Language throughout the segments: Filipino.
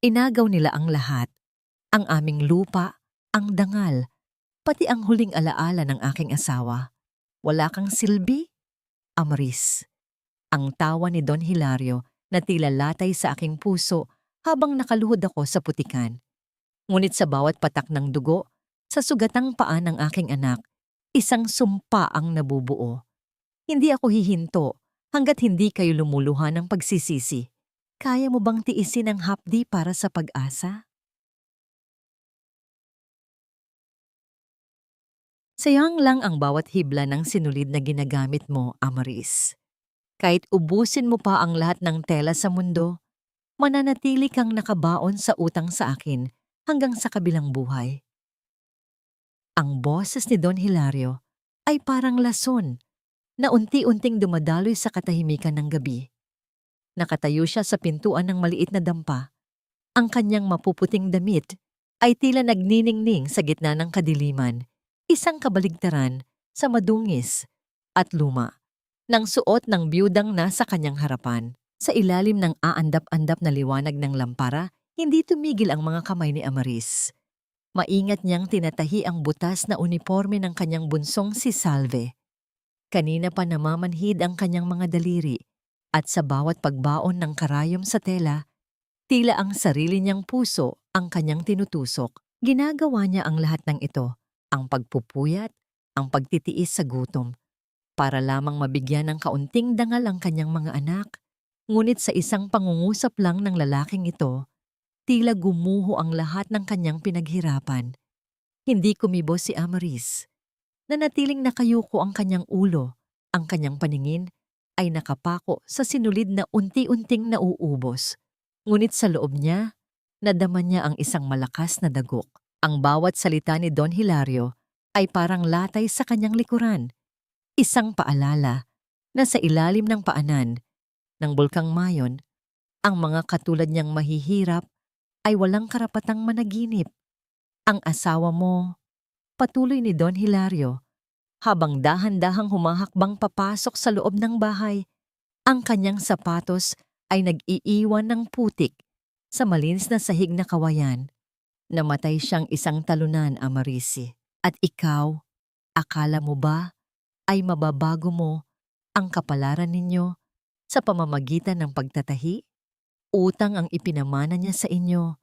Inagaw nila ang lahat, ang aming lupa, ang dangal, pati ang huling alaala ng aking asawa. Wala kang silbi, Amaris. Ang tawa ni Don Hilario na tila latay sa aking puso habang nakaluhod ako sa putikan. Ngunit sa bawat patak ng dugo, sa sugatang paa ng aking anak, isang sumpa ang nabubuo. Hindi ako hihinto hanggat hindi kayo lumuluha ng pagsisisi. Kaya mo bang tiisin ang hapdi para sa pag-asa? Sayang lang ang bawat hibla ng sinulid na ginagamit mo, Amaris. Kahit ubusin mo pa ang lahat ng tela sa mundo, mananatili kang nakabaon sa utang sa akin hanggang sa kabilang buhay. Ang boses ni Don Hilario ay parang lason na unti-unting dumadaloy sa katahimikan ng gabi. Nakatayo siya sa pintuan ng maliit na dampa. Ang kanyang mapuputing damit ay tila nagniningning sa gitna ng kadiliman, isang kabaligtaran sa madungis at luma, ng suot ng biyudang nasa kanyang harapan. Sa ilalim ng aandap-andap na liwanag ng lampara, hindi tumigil ang mga kamay ni Amaris. Maingat niyang tinatahi ang butas na uniforme ng kanyang bunsong si Salve. Kanina pa namamanhid ang kanyang mga daliri at sa bawat pagbaon ng karayom sa tela, tila ang sarili niyang puso ang kanyang tinutusok. Ginagawa niya ang lahat ng ito, ang pagpupuyat, ang pagtitiis sa gutom, para lamang mabigyan ng kaunting dangal ang kanyang mga anak. Ngunit sa isang pangungusap lang ng lalaking ito, tila gumuho ang lahat ng kanyang pinaghirapan. Hindi kumibo si Amaris. Nanatiling nakayuko ang kanyang ulo, ang kanyang paningin ay nakapako sa sinulid na unti-unting nauubos. Ngunit sa loob niya, nadama niya ang isang malakas na dagok. Ang bawat salita ni Don Hilario ay parang latay sa kanyang likuran. Isang paalala na sa ilalim ng paanan ng Bulkang Mayon, ang mga katulad niyang mahihirap ay walang karapatang managinip. Ang asawa mo, patuloy ni Don Hilario, habang dahan-dahang humahakbang papasok sa loob ng bahay, ang kanyang sapatos ay nag-iiwan ng putik sa malinis na sahig na kawayan. Namatay siyang isang talunan, Amarisi. At ikaw, akala mo ba ay mababago mo ang kapalaran ninyo sa pamamagitan ng pagtatahi? Utang ang ipinamana niya sa inyo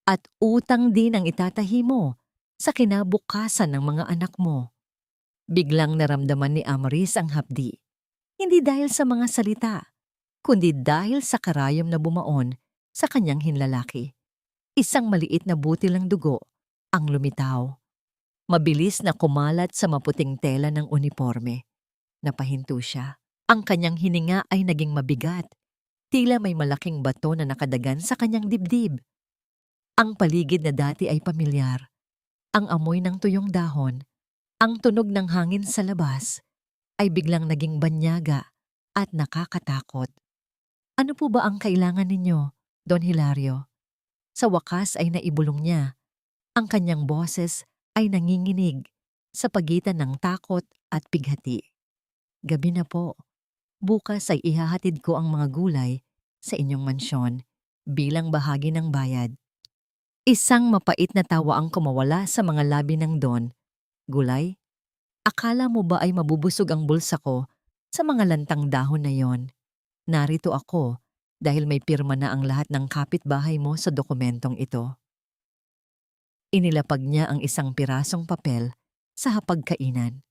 at utang din ang itatahi mo sa kinabukasan ng mga anak mo. Biglang naramdaman ni Amaris ang hapdi, hindi dahil sa mga salita, kundi dahil sa karayom na bumaon sa kanyang hinlalaki. Isang maliit na butil ng dugo ang lumitaw. Mabilis na kumalat sa maputing tela ng uniforme. Napahinto siya. Ang kanyang hininga ay naging mabigat. Tila may malaking bato na nakadagan sa kanyang dibdib. Ang paligid na dati ay pamilyar. Ang amoy ng tuyong dahon, ang tunog ng hangin sa labas, ay biglang naging banyaga at nakakatakot. Ano po ba ang kailangan ninyo, Don Hilario? Sa wakas ay naibulong niya. Ang kanyang boses ay nanginginig sa pagitan ng takot at bighati. Gabi na po. Bukas ay ihahatid ko ang mga gulay sa inyong mansyon bilang bahagi ng bayad. Isang mapait na tawa ang kumawala sa mga labi ng Don. Gulay? Akala mo ba ay mabubusog ang bulsa ko sa mga lantang dahon na yon? Narito ako dahil may pirma na ang lahat ng kapitbahay mo sa dokumentong ito. Inilapag niya ang isang pirasong papel sa hapagkainan.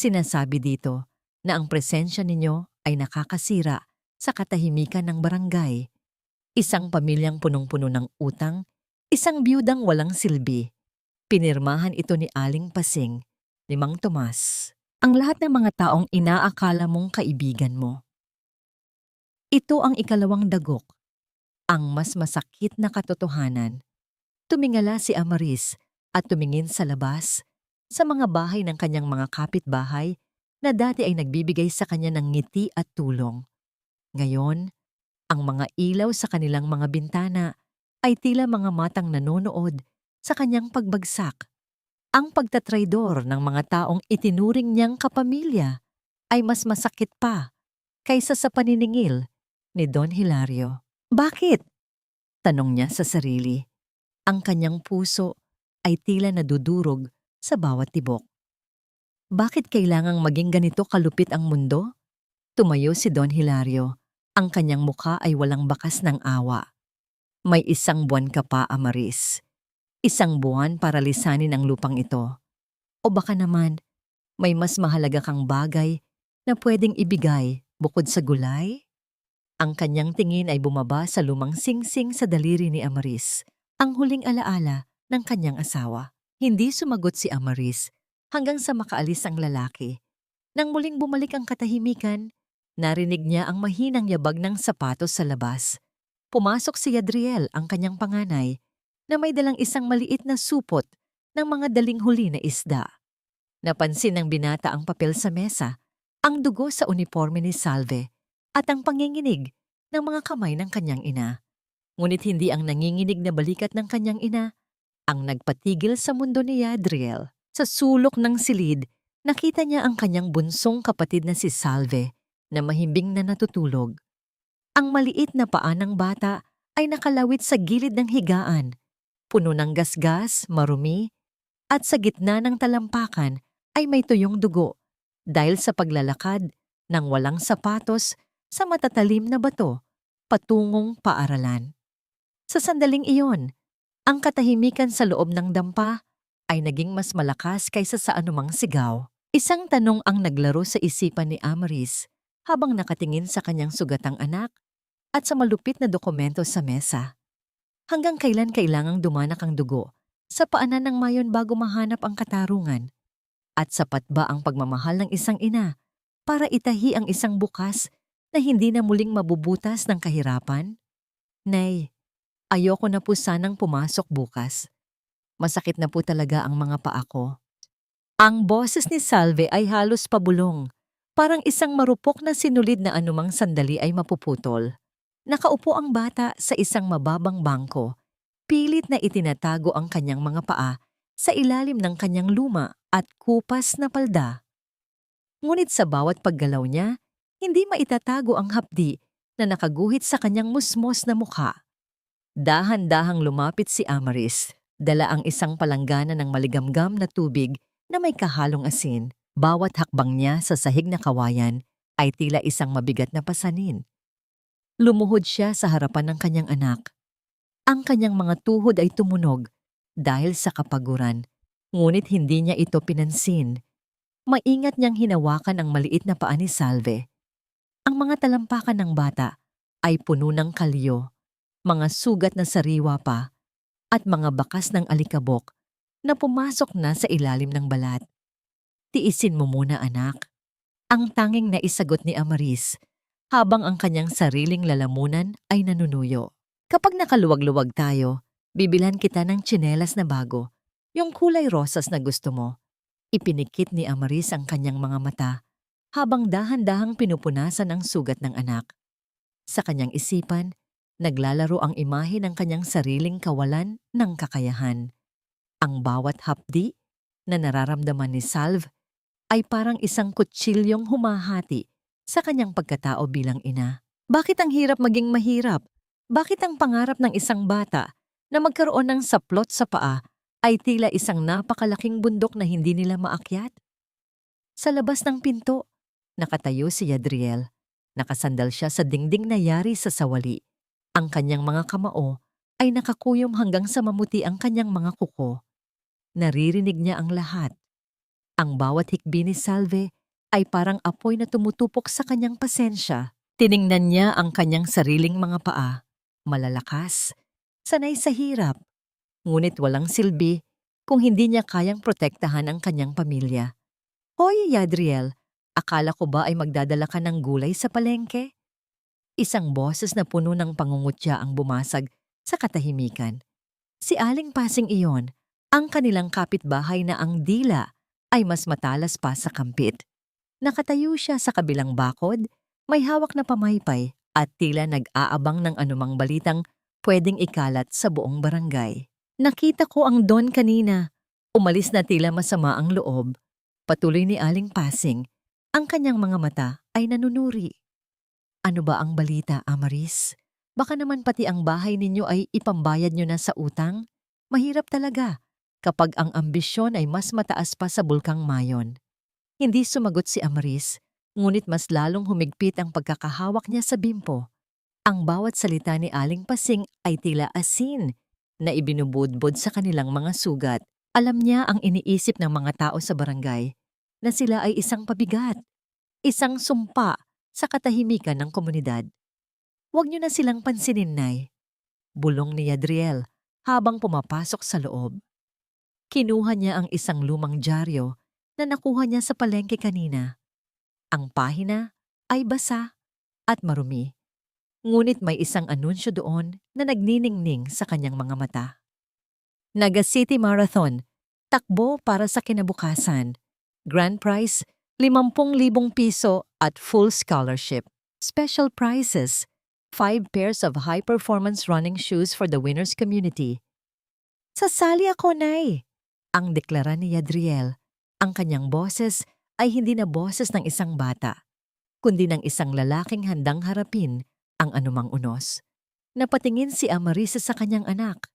Sinasabi dito na ang presensya ninyo ay nakakasira sa katahimikan ng barangay. Isang pamilyang punong-puno ng utang, isang biyudang walang silbi. Pinirmahan ito ni Aling Pasing, ni Mang Tomas. Ang lahat ng mga taong inaakala mong kaibigan mo. Ito ang ikalawang dagok, ang mas masakit na katotohanan. Tumingala si Amaris at tumingin sa labas, sa mga bahay ng kanyang mga kapitbahay na dati ay nagbibigay sa kanya ng ngiti at tulong. Ngayon, ang mga ilaw sa kanilang mga bintana ay tila mga matang nanonood sa kanyang pagbagsak. Ang pagtatraidor ng mga taong itinuring niyang kapamilya ay mas masakit pa kaysa sa paniningil ni Don Hilario. Bakit? Tanong niya sa sarili. Ang kanyang puso ay tila nadudurog sa bawat tibok. Bakit kailangang maging ganito kalupit ang mundo? Tumayo si Don Hilario. Ang kanyang mukha ay walang bakas ng awa. May 1 buwan ka pa, Amaris. 1 buwan para lisanin ang lupang ito. O baka naman, may mas mahalaga kang bagay na pwedeng ibigay bukod sa gulay? Ang kanyang tingin ay bumaba sa lumang singsing sa daliri ni Amaris, ang huling alaala ng kanyang asawa. Hindi sumagot si Amaris hanggang sa makaalis ang lalaki. Nang muling bumalik ang katahimikan, narinig niya ang mahinang yabag ng sapatos sa labas. Pumasok si Yadriel, ang kanyang panganay, na may dalang isang maliit na supot ng mga daling huli na isda. Napansin ng binata ang papel sa mesa, ang dugo sa uniforme ni Salve, at ang panginginig ng mga kamay ng kanyang ina. Ngunit hindi ang nanginginig na balikat ng kanyang ina ang nagpatigil sa mundo ni Yadriel. Sa sulok ng silid, nakita niya ang kanyang bunsong kapatid na si Salve na mahimbing na natutulog. Ang maliit na paa ng bata ay nakalawit sa gilid ng higaan, puno ng gasgas, marumi, at sa gitna ng talampakan ay may tuyong dugo dahil sa paglalakad ng walang sapatos sa matatalim na bato patungong paaralan. Sa sandaling iyon, ang katahimikan sa loob ng dampa ay naging mas malakas kaysa sa anumang sigaw. Isang tanong ang naglaro sa isipan ni Amaris habang nakatingin sa kanyang sugatang anak at sa malupit na dokumento sa mesa. Hanggang kailan kailangang dumanak ang dugo sa paanan ng mayon bago mahanap ang katarungan? At sapat ba ang pagmamahal ng isang ina para itahi ang isang bukas na hindi na muling mabubutas ng kahirapan? Nay, ayoko na po sanang pumasok bukas. Masakit na po talaga ang mga paa ko. Ang boses ni Salve ay halos pabulong, parang isang marupok na sinulid na anumang sandali ay mapuputol. Nakaupo ang bata sa isang mababang bangko, pilit na itinatago ang kanyang mga paa sa ilalim ng kanyang luma at kupas na palda. Ngunit sa bawat paggalaw niya, hindi maitatago ang hapdi na nakaguhit sa kanyang musmos na mukha. Dahan-dahang lumapit si Amaris, dala ang isang palanggana ng maligamgam na tubig na may kahalong asin. Bawat hakbang niya sa sahig na kawayan ay tila isang mabigat na pasanin. Lumuhod siya sa harapan ng kanyang anak. Ang kanyang mga tuhod ay tumunog dahil sa kapaguran, ngunit hindi niya ito pinansin. Maingat niyang hinawakan ang maliit na paa ni Salve. Ang mga talampakan ng bata ay puno ng kalyo, mga sugat na sariwa pa, at mga bakas ng alikabok na pumasok na sa ilalim ng balat. Tiisin mo muna, anak. Ang tanging naisagot ni Amaris habang ang kanyang sariling lalamunan ay nanunuyo. Kapag nakaluwag-luwag tayo, bibilhan kita ng tsinelas na bago, yung kulay rosas na gusto mo. Ipinikit ni Amaris ang kanyang mga mata habang dahan-dahang pinupunasan ang sugat ng anak. Sa kanyang isipan, naglalaro ang imahe ng kanyang sariling kawalan ng kakayahan. Ang bawat hapdi na nararamdaman ni Salve ay parang isang kutsilyong humahati sa kanyang pagkatao bilang ina. Bakit ang hirap maging mahirap? Bakit ang pangarap ng isang bata na magkaroon ng saplot sa paa ay tila isang napakalaking bundok na hindi nila maakyat? Sa labas ng pinto, nakatayo si Yadriel. Nakasandal siya sa dingding na yari sa sawali. Ang kanyang mga kamao ay nakakuyom hanggang sa mamuti ang kanyang mga kuko. Naririnig niya ang lahat. Ang bawat hikbi ni Salve ay parang apoy na tumutupok sa kanyang pasensya. Tiningnan niya ang kanyang sariling mga paa. Malalakas, sanay sa hirap, ngunit walang silbi kung hindi niya kayang protektahan ang kanyang pamilya. Hoy, Yadriel, akala ko ba ay magdadala ka ng gulay sa palengke? Isang boses na puno ng pangungutya ang bumasag sa katahimikan. Si Aling Pasing iyon, ang kanilang kapitbahay na ang dila ay mas matalas pa sa kampit. Nakatayo siya sa kabilang bakod, may hawak na pamaypay at tila nag-aabang ng anumang balitang pwedeng ikalat sa buong barangay. Nakita ko ang Don kanina. Umalis na tila masama ang loob. Patuloy ni Aling Pasing, ang kanyang mga mata ay nanunuri. Ano ba ang balita, Amaris? Baka naman pati ang bahay ninyo ay ipambayad nyo na sa utang? Mahirap talaga kapag ang ambisyon ay mas mataas pa sa bulkang Mayon. Hindi sumagot si Amaris, ngunit mas lalong humigpit ang pagkakahawak niya sa bimpo. Ang bawat salita ni Aling Pasing ay tila asin na ibinubudbod sa kanilang mga sugat. Alam niya ang iniisip ng mga tao sa barangay, na sila ay isang pabigat, isang sumpa sa katahimikan ng komunidad. Huwag niyo na silang pansinin, Nay, bulong ni Yadriel habang pumapasok sa loob. Kinuha niya ang isang lumang dyaryo na nakuha niya sa palengke kanina. Ang pahina ay basa at marumi, ngunit may isang anunsyo doon na nagniningning sa kanyang mga mata. Naga City Marathon, takbo para sa kinabukasan. Grand prize, 50,000 piso at full scholarship. Special prizes, 5 pairs of high-performance running shoes for the winners community. Sasali ako, Nay! Ang deklara ni Yadriel. Ang kanyang boses ay hindi na boses ng isang bata, kundi ng isang lalaking handang harapin ang anumang unos. Napatingin si Amaris sa kanyang anak.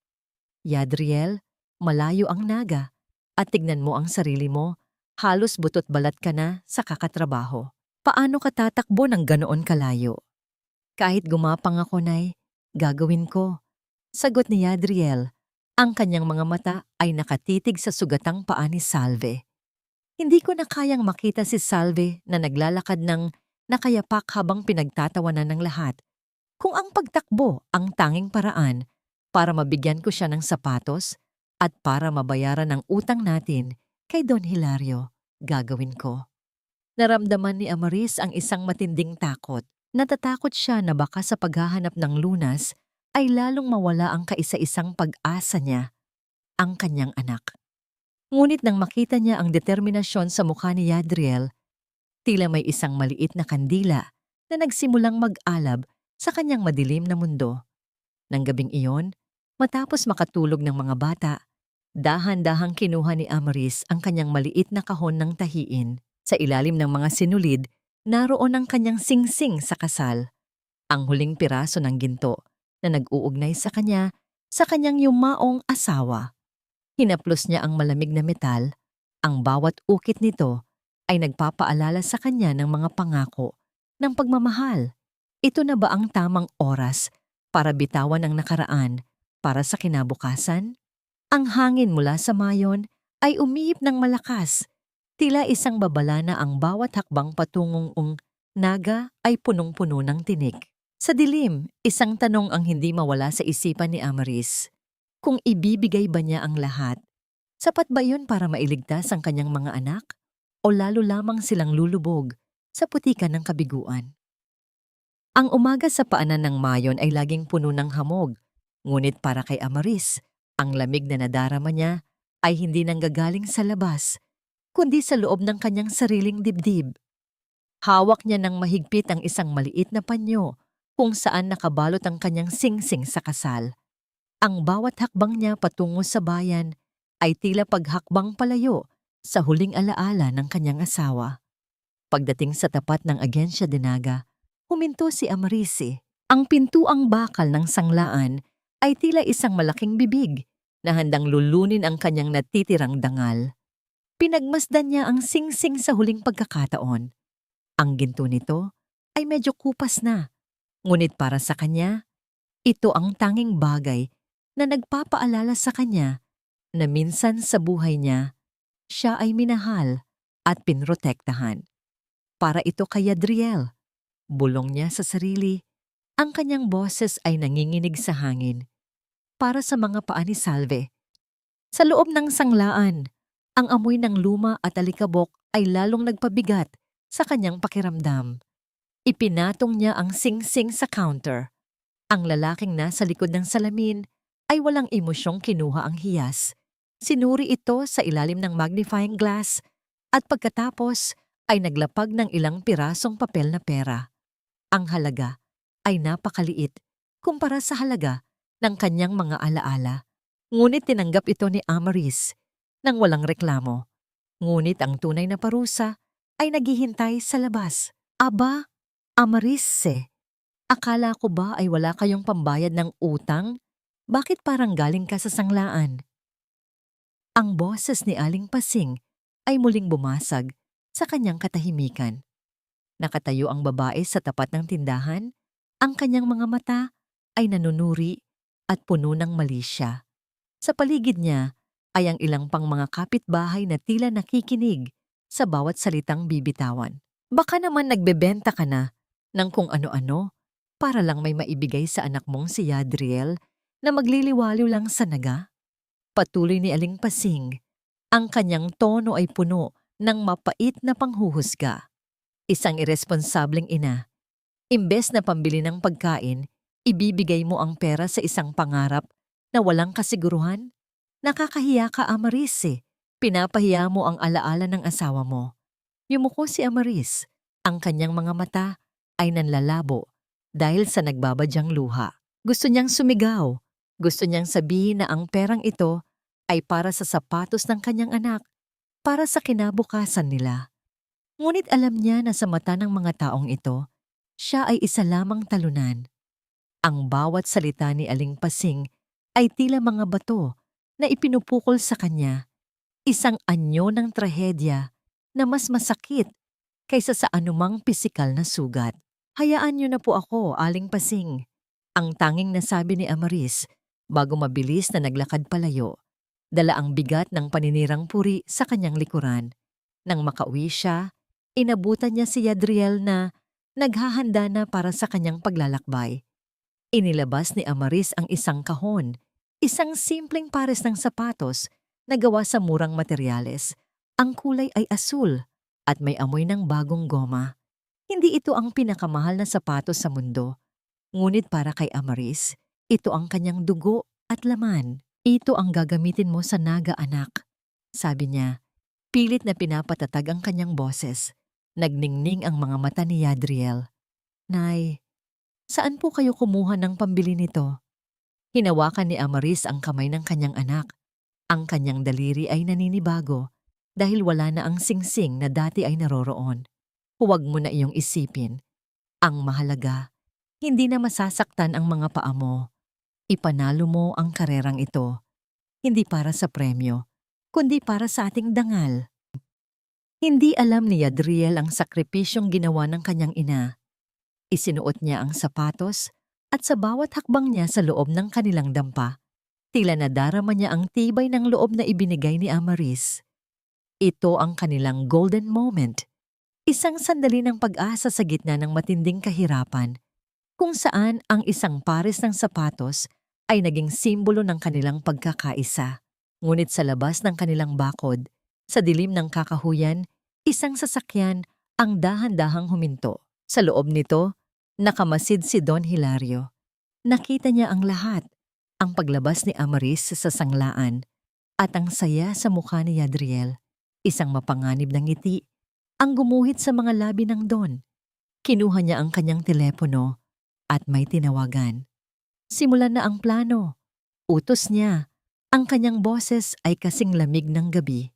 Yadriel, malayo ang naga, at tignan mo ang sarili mo, halos butot balat ka na sa kakatrabaho. Paano ka tatakbo ng ganoon kalayo? Kahit gumapang ako, Nay, gagawin ko. Sagot ni Yadriel. Ang kanyang mga mata ay nakatitig sa sugatang paa ni Salve. Hindi ko na kayang makita si Salve na naglalakad ng nakayapak habang pinagtatawanan ng lahat. Kung ang pagtakbo ang tanging paraan para mabigyan ko siya ng sapatos at para mabayaran ang utang natin kay Don Hilario, gagawin ko. Naramdaman ni Amaris ang isang matinding takot. Natatakot siya na baka sa paghahanap ng lunas ay lalong mawala ang kaisa-isang pag-asa niya, ang kanyang anak. Ngunit nang makita niya ang determinasyon sa mukha ni Yadriel, tila may isang maliit na kandila na nagsimulang mag-alab sa kanyang madilim na mundo. Nang gabing iyon, matapos makatulog ng mga bata, dahan-dahang kinuha ni Amaris ang kanyang maliit na kahon ng tahiin. Sa ilalim ng mga sinulid, naroon ang kanyang singsing sa kasal, ang huling piraso ng ginto na nag-uugnay sa kanyang yumaong asawa. Hinaplos niya ang malamig na metal, ang bawat ukit nito ay nagpapaalala sa kanya ng mga pangako ng pagmamahal. Ito na ba ang tamang oras para bitawan ang nakaraan para sa kinabukasan? Ang hangin mula sa Mayon ay umiip ng malakas. Tila isang babala na ang bawat hakbang patungong naga ay punong-puno ng tinik. Sa dilim, isang tanong ang hindi mawala sa isipan ni Amaris. Kung ibibigay ba niya ang lahat, sapat ba yun para mailigtas ang kanyang mga anak? O lalo lamang silang lulubog sa putikan ng kabiguan? Ang umaga sa paanan ng Mayon ay laging puno ng hamog, ngunit para kay Amaris, ang lamig na nadarama niya ay hindi nanggagaling sa labas, kundi sa loob ng kanyang sariling dibdib. Hawak niya ng mahigpit ang isang maliit na panyo kung saan nakabalot ang kanyang singsing sa kasal. Ang bawat hakbang niya patungo sa bayan ay tila paghakbang palayo sa huling alaala ng kanyang asawa. Pagdating sa tapat ng Agensya de Naga, huminto si Amaris. Ang pintuang bakal ng sanglaan ay tila isang malaking bibig na handang lulunin ang kanyang natitirang dangal. Pinagmasdan niya ang singsing sa huling pagkakataon. Ang ginto nito ay medyo kupas na, ngunit para sa kanya, ito ang tanging bagay na nagpapaalala sa kanya na minsan sa buhay niya, siya ay minahal at pinrotektahan. Para ito kay Yadriel, bulong niya sa sarili, ang kanyang boses ay nanginginig sa hangin. Para sa mga paa ni Salve. Sa loob ng sanglaan, ang amoy ng luma at alikabok ay lalong nagpabigat sa kanyang pakiramdam. Ipinatong niya ang singsing sa counter. Ang lalaking nasa likod ng salamin ay walang emosyong kinuha ang hiyas. Sinuri ito sa ilalim ng magnifying glass at pagkatapos ay naglapag ng ilang pirasong papel na pera. Ang halaga ay napakaliit kumpara sa halaga ng kanyang mga alaala. Ngunit tinanggap ito ni Amaris nang walang reklamo. Ngunit ang tunay na parusa ay naghihintay sa labas. Aba, Amaris, Akala ko ba ay wala kayong pambayad ng utang? Bakit parang galing ka sa sanglaan? Ang boses ni Aling Pasing ay muling bumasag sa kanyang katahimikan. Nakatayo ang babae sa tapat ng tindahan, ang kanyang mga mata ay nanunuri at puno ng malisya. Sa paligid niya ay ang ilang pang mga kapitbahay na tila nakikinig sa bawat salitang bibitawan. Baka naman nagbebenta ka na ng kung ano-ano para lang may maibigay sa anak mong si Yadriel na magliliwaliw lang sa naga. Patuloy ni Aling Pasing, ang kanyang tono ay puno ng mapait na panghuhusga. Isang iresponsableng ina, imbes na pambili ng pagkain, ibibigay mo ang pera sa isang pangarap na walang kasiguruhan? Nakakahiya ka, Amaris eh. Pinapahiya mo ang alaala ng asawa mo. Yumuko si Amaris. Ang kanyang mga mata ay nanlalabo dahil sa nagbabadyang luha. Gusto niyang sumigaw. Gusto niyang sabihin na ang perang ito ay para sa sapatos ng kanyang anak, para sa kinabukasan nila. Ngunit alam niya na sa mata ng mga taong ito, siya ay isa lamang talunan. Ang bawat salita ni Aling Pasing ay tila mga bato na ipinupukol sa kanya, isang anyo ng trahedya na mas masakit kaysa sa anumang pisikal na sugat. Hayaan niyo na po ako, Aling Pasing. Ang tanging nasabi ni Amaris bago mabilis na naglakad palayo, dala ang bigat ng paninirang puri sa kanyang likuran. Nang makauwi siya, inabutan niya si Yadriel na naghahanda na para sa kanyang paglalakbay. Inilabas ni Amaris ang isang kahon, isang simpleng pares ng sapatos na gawa sa murang materyales. Ang kulay ay asul at may amoy ng bagong goma. Hindi ito ang pinakamahal na sapatos sa mundo. Ngunit para kay Amaris, ito ang kanyang dugo at laman. Ito ang gagamitin mo sa naga, anak. Sabi niya, pilit na pinapatatag ang kanyang boses. Nagningning ang mga mata ni Yadriel. Nay, saan po kayo kumuha ng pambili nito? Hinawakan ni Amaris ang kamay ng kanyang anak. Ang kanyang daliri ay naninibago dahil wala na ang singsing na dati ay naroroon. Huwag mo na iyong isipin. Ang mahalaga, hindi na masasaktan ang mga paa mo. Ipanalo mo ang karerang ito. Hindi para sa premyo, kundi para sa ating dangal. Hindi alam ni Yadriel ang sakripisyong ginawa ng kanyang ina. Isinuot niya ang sapatos at sa bawat hakbang niya sa loob ng kanilang dampa, tila nadarama niya ang tibay ng loob na ibinigay ni Amaris. Ito ang kanilang golden moment. Isang sandali ng pag-asa sa gitna ng matinding kahirapan, kung saan ang isang pares ng sapatos ay naging simbolo ng kanilang pagkakaisa. Ngunit sa labas ng kanilang bakod, sa dilim ng kakahuyan, isang sasakyan ang dahan-dahang huminto. Sa loob nito, nakamasid si Don Hilario. Nakita niya ang lahat, ang paglabas ni Amaris sa sanglaan, at ang saya sa mukha ni Yadriel, isang mapanganib ng ngiti, ang gumuhit sa mga labi ng Don. Kinuha niya ang kanyang telepono at may tinawagan. Simulan na ang plano. Utos niya. Ang kanyang boses ay kasing lamig ng gabi.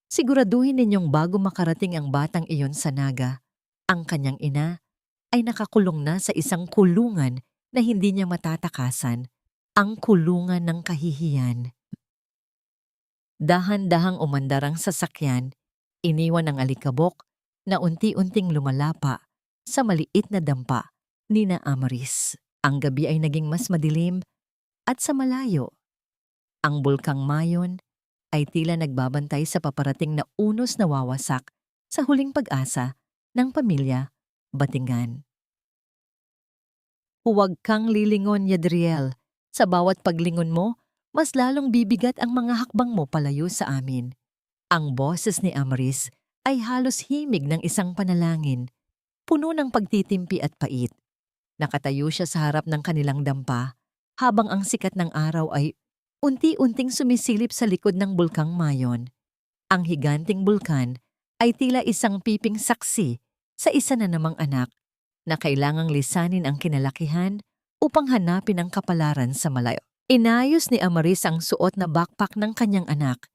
Siguraduhin ninyong bago makarating ang batang iyon sa naga, ang kanyang ina ay nakakulong na sa isang kulungan na hindi niya matatakasan, ang kulungan ng kahihiyan. Dahan-dahang umandar ang sasakyan, iniwan ang alikabok na unti-unting lumalapa sa maliit na dampa ni na Amaris. Ang gabi ay naging mas madilim at sa malayo. Ang bulkang Mayon ay tila nagbabantay sa paparating na unos na wawasak sa huling pag-asa ng pamilya Batingan. Huwag kang lilingon, Yadriel. Sa bawat paglingon mo, mas lalong bibigat ang mga hakbang mo palayo sa amin. Ang boses ni Amaris ay halos himig ng isang panalangin, puno ng pagtitimpi at pait. Nakatayo siya sa harap ng kanilang dampa, habang ang sikat ng araw ay unti-unting sumisilip sa likod ng bulkang Mayon. Ang higanting bulkan ay tila isang piping saksi sa isa na namang anak na kailangang lisanin ang kinalakihan upang hanapin ang kapalaran sa malayo. Inayos ni Amaris ang suot na backpack ng kanyang anak,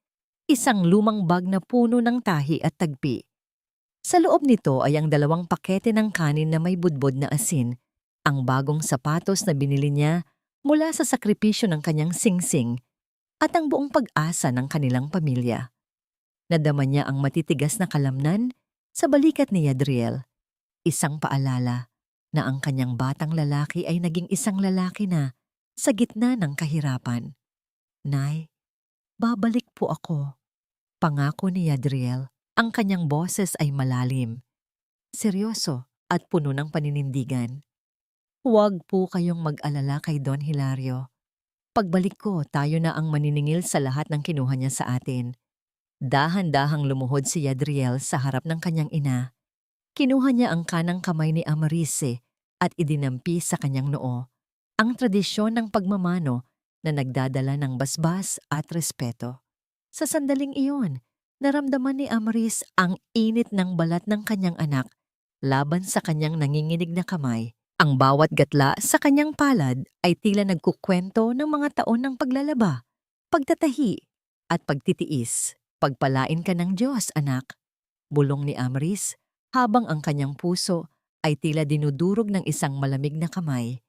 isang lumang bag na puno ng tahi at tagpi. Sa loob nito ay ang 2 pakete ng kanin na may budbod na asin ang bagong sapatos na binili niya mula sa sakripisyo ng kanyang singsing at ang buong pag-asa ng kanilang pamilya. Nadama niya ang matitigas na kalamnan sa balikat ni Yadriel, isang paalala na ang kanyang batang lalaki ay naging isang lalaki na sa gitna ng kahirapan. "Nay, babalik po ako," pangako ni Yadriel. Ang kanyang boses ay malalim, seryoso at puno ng paninindigan. "Huwag po kayong mag-alala kay Don Hilario. Pagbalik ko, tayo na ang maniningil sa lahat ng kinuha niya sa atin." Dahan-dahang lumuhod si Yadriel sa harap ng kanyang ina. Kinuha niya ang kanang kamay ni Amarise at idinampi sa kanyang noo, ang tradisyon ng pagmamano na nagdadala ng basbas at respeto. Sa sandaling iyon, naramdaman ni Amaris ang init ng balat ng kanyang anak laban sa kanyang nanginginig na kamay. Ang bawat gatla sa kanyang palad ay tila nagkukwento ng mga taon ng paglalaba, pagtatahi, at pagtitiis. "Pagpalain ka ng Diyos, anak," bulong ni Amaris, habang ang kanyang puso ay tila dinudurog ng isang malamig na kamay.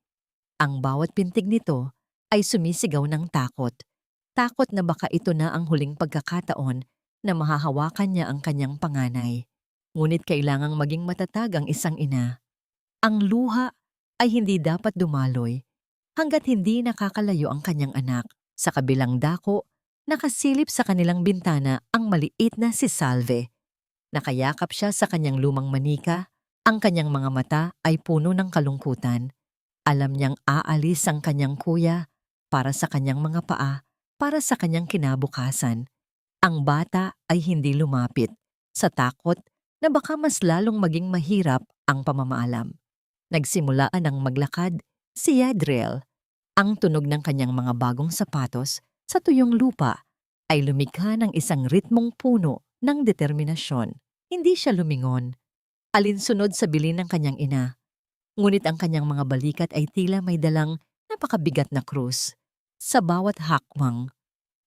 Ang bawat pintig nito ay sumisigaw ng takot. Takot na baka ito na ang huling pagkakataon na mahahawakan niya ang kanyang panganay. Ngunit kailangang maging matatag ang isang ina. Ang luha ay hindi dapat dumaloy hanggat hindi nakakalayo ang kanyang anak. Sa kabilang dako, nakasilip sa kanilang bintana ang maliit na si Salve. Nakayakap siya sa kanyang lumang manika, ang kanyang mga mata ay puno ng kalungkutan. Alam niyang aalis ang kanyang kuya para sa kanyang mga paa, para sa kanyang kinabukasan. Ang bata ay hindi lumapit, sa takot na baka mas lalong maging mahirap ang pamamaalam. Nagsimulaan ng maglakad si Yadriel. Ang tunog ng kanyang mga bagong sapatos sa tuyong lupa ay lumikha ng isang ritmong puno ng determinasyon. Hindi siya lumingon, alinsunod sa bilin ng kanyang ina. Ngunit ang kanyang mga balikat ay tila may dalang napakabigat na krus. Sa bawat hakbang,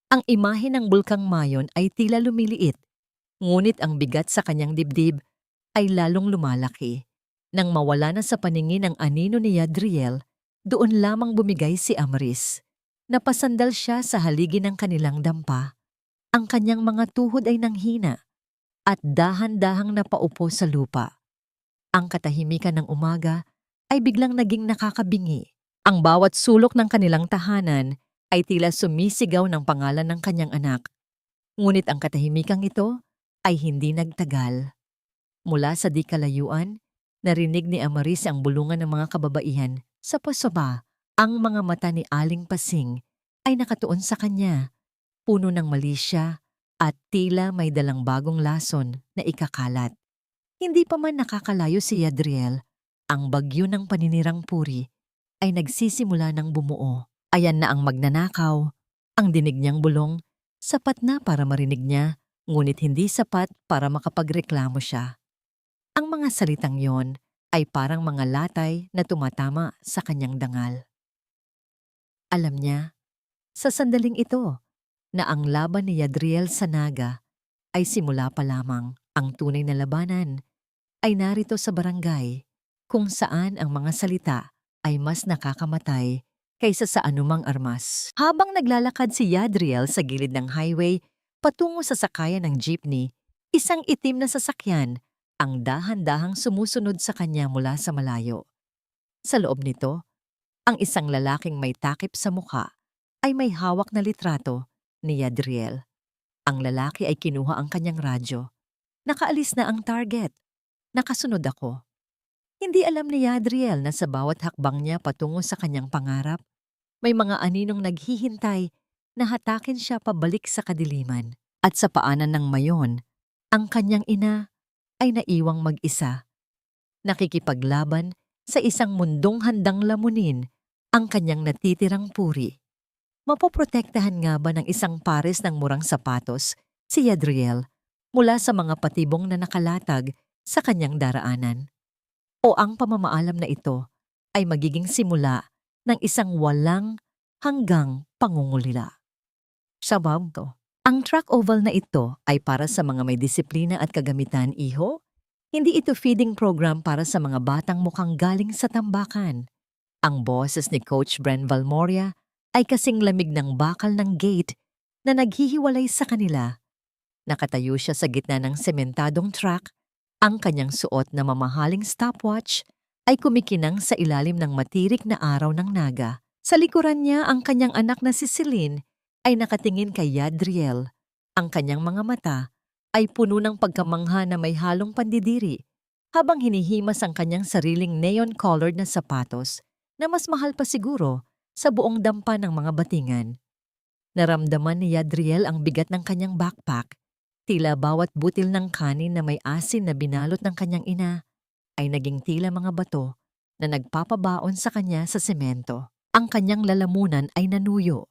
ang imahe ng Bulkang Mayon ay tila lumiliit, ngunit ang bigat sa kanyang dibdib ay lalong lumalaki. Nang mawala na sa paningin ang anino ni Yadriel, doon lamang bumigay si Amaris. Napasandal siya sa haligi ng kanilang dampa. Ang kanyang mga tuhod ay nanghina at dahan-dahang napaupo sa lupa. Ang katahimikan ng umaga ay biglang naging nakakabingi. Ang bawat sulok ng kanilang tahanan ay tila sumisigaw ng pangalan ng kanyang anak. Ngunit ang katahimikang ito ay hindi nagtagal. Mula sa di kalayuan, narinig ni Amaris ang bulungan ng mga kababaihan. Sa pasaba, ang mga mata ni Aling Pasing ay nakatuon sa kanya, puno ng malisya at tila may dalang bagong lason na ikakalat. Hindi pa man nakakalayo si Yadriel, ang bagyo ng paninirang puri ay nagsisimula ng bumuo. Ayan na ang magnanakaw. Ang dinig niyang bulong, sapat na para marinig niya, ngunit hindi sapat para makapagreklamo siya. Ang mga salitang yon ay parang mga latay na tumatama sa kanyang dangal. Alam niya, sa sandaling ito, na ang laban ni Yadriel sa naga ay simula pa lamang. Ang tunay na labanan ay narito sa barangay, kung saan ang mga salita ay mas nakakamatay kaysa sa anumang armas. Habang naglalakad si Yadriel sa gilid ng highway patungo sa sakayan ng jeepney, isang itim na sasakyan ang dahan-dahang sumusunod sa kanya mula sa malayo. Sa loob nito, ang isang lalaking may takip sa mukha ay may hawak na litrato ni Yadriel. Ang lalaki ay kinuha ang kanyang radyo. Nakaalis na ang target. Nakasunod ako. Hindi alam ni Yadriel na sa bawat hakbang niya patungo sa kanyang pangarap, may mga aninong naghihintay na hatakin siya pabalik sa kadiliman. At sa paanan ng Mayon, ang kanyang ina ay naiwang mag-isa. Nakikipaglaban sa isang mundong handang lamunin ang kanyang natitirang puri. Mapoprotektahan nga ba ng isang pares ng murang sapatos si Yadriel mula sa mga patibong na nakalatag sa kanyang daraanan? O ang pamamaalam na ito ay magiging simula ng isang walang hanggang pangungulila? Sabab to. Ang track oval na ito ay para sa mga may disiplina at kagamitan, iho. Hindi ito feeding program para sa mga batang mukhang galing sa tambakan. Ang boses ni Coach Bren Valmoria ay kasing lamig ng bakal ng gate na naghihiwalay sa kanila. Nakatayo siya sa gitna ng sementadong track. Ang kanyang suot na mamahaling stopwatch ay kumikinang sa ilalim ng matirik na araw ng naga. Sa likuran niya, ang kanyang anak na si Celine ay nakatingin kay Yadriel. Ang kanyang mga mata ay puno ng pagkamangha na may halong pandidiri habang hinihimas ang kanyang sariling neon-colored na sapatos na mas mahal pa siguro sa buong dampa ng mga batingan. Naramdaman ni Yadriel ang bigat ng kanyang backpack. Tila bawat butil ng kanin na may asin na binalot ng kanyang ina ay naging tila mga bato na nagpapabaon sa kanya sa semento. Ang kanyang lalamunan ay nanuyo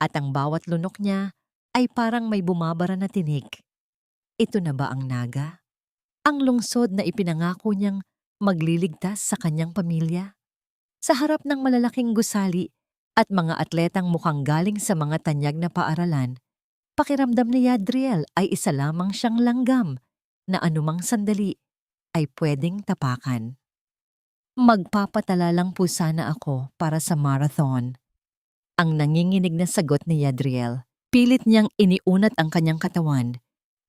at ang bawat lunok niya ay parang may bumabara na tinik. Ito na ba ang naga? Ang lungsod na ipinangako niyang magliligtas sa kanyang pamilya? Sa harap ng malalaking gusali at mga atletang mukhang galing sa mga tanyag na paaralan, pakiramdam ni Yadriel ay isa lamang siyang langgam na anumang sandali ay pwedeng tapakan. Magpapatala lang po sana ako para sa marathon. Ang nanginginig na sagot ni Yadriel. Pilit niyang iniunat ang kanyang katawan.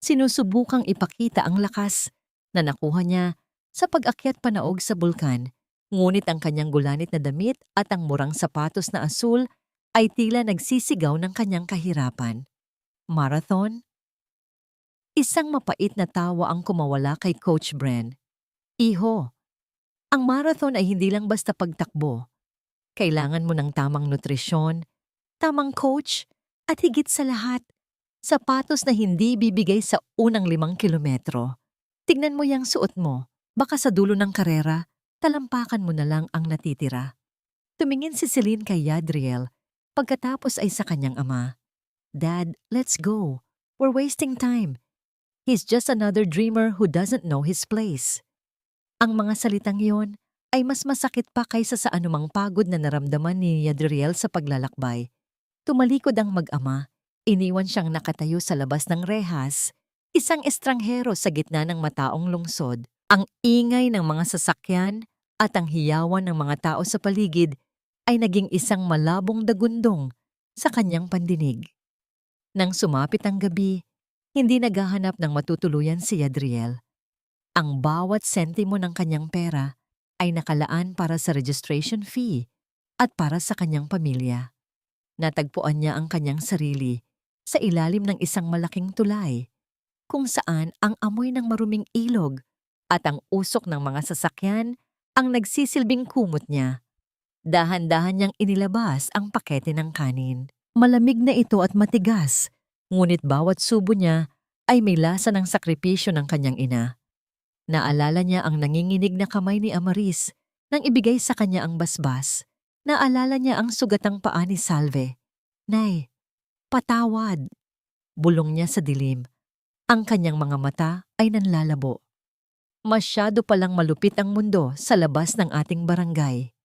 Sinusubukang ipakita ang lakas na nakuha niya sa pag-akyat panaog sa bulkan. Ngunit ang kanyang gulanit na damit at ang murang sapatos na asul ay tila nagsisigaw ng kanyang kahirapan. Marathon? Isang mapait na tawa ang kumawala kay Coach Bren. Iho, ang marathon ay hindi lang basta pagtakbo. Kailangan mo ng tamang nutrisyon, tamang coach, at higit sa lahat, sapatos na hindi bibigay sa unang 5 kilometro. Tignan mo yung suot mo, baka sa dulo ng karera, talampakan mo na lang ang natitira. Tumingin si Celine kay Yadriel, pagkatapos ay sa kanyang ama. Dad, let's go. We're wasting time. He's just another dreamer who doesn't know his place. Ang mga salitang iyon ay mas masakit pa kaysa sa anumang pagod na naramdaman ni Yadriel sa paglalakbay. Tumalikod ang mag-ama, iniwan siyang nakatayo sa labas ng rehas, isang estranghero sa gitna ng mataong lungsod. Ang ingay ng mga sasakyan at ang hiyawan ng mga tao sa paligid ay naging isang malabong dagundong sa kanyang pandinig. Nang sumapit ang gabi, hindi naghahanap ng matutuluyan si Yadriel. Ang bawat sentimo ng kanyang pera ay nakalaan para sa registration fee at para sa kanyang pamilya. Natagpuan niya ang kanyang sarili sa ilalim ng isang malaking tulay, kung saan ang amoy ng maruming ilog at ang usok ng mga sasakyan ang nagsisilbing kumot niya. Dahan-dahan niyang inilabas ang pakete ng kanin. Malamig na ito at matigas, ngunit bawat subo niya ay may lasa ng sakripisyo ng kanyang ina. Naalala niya ang nanginginig na kamay ni Amaris nang ibigay sa kanya ang basbas. Naalala niya ang sugatang paa ni Salve. Nay, patawad! Bulong niya sa dilim. Ang kanyang mga mata ay nanlalabo. Masyado palang malupit ang mundo sa labas ng ating barangay.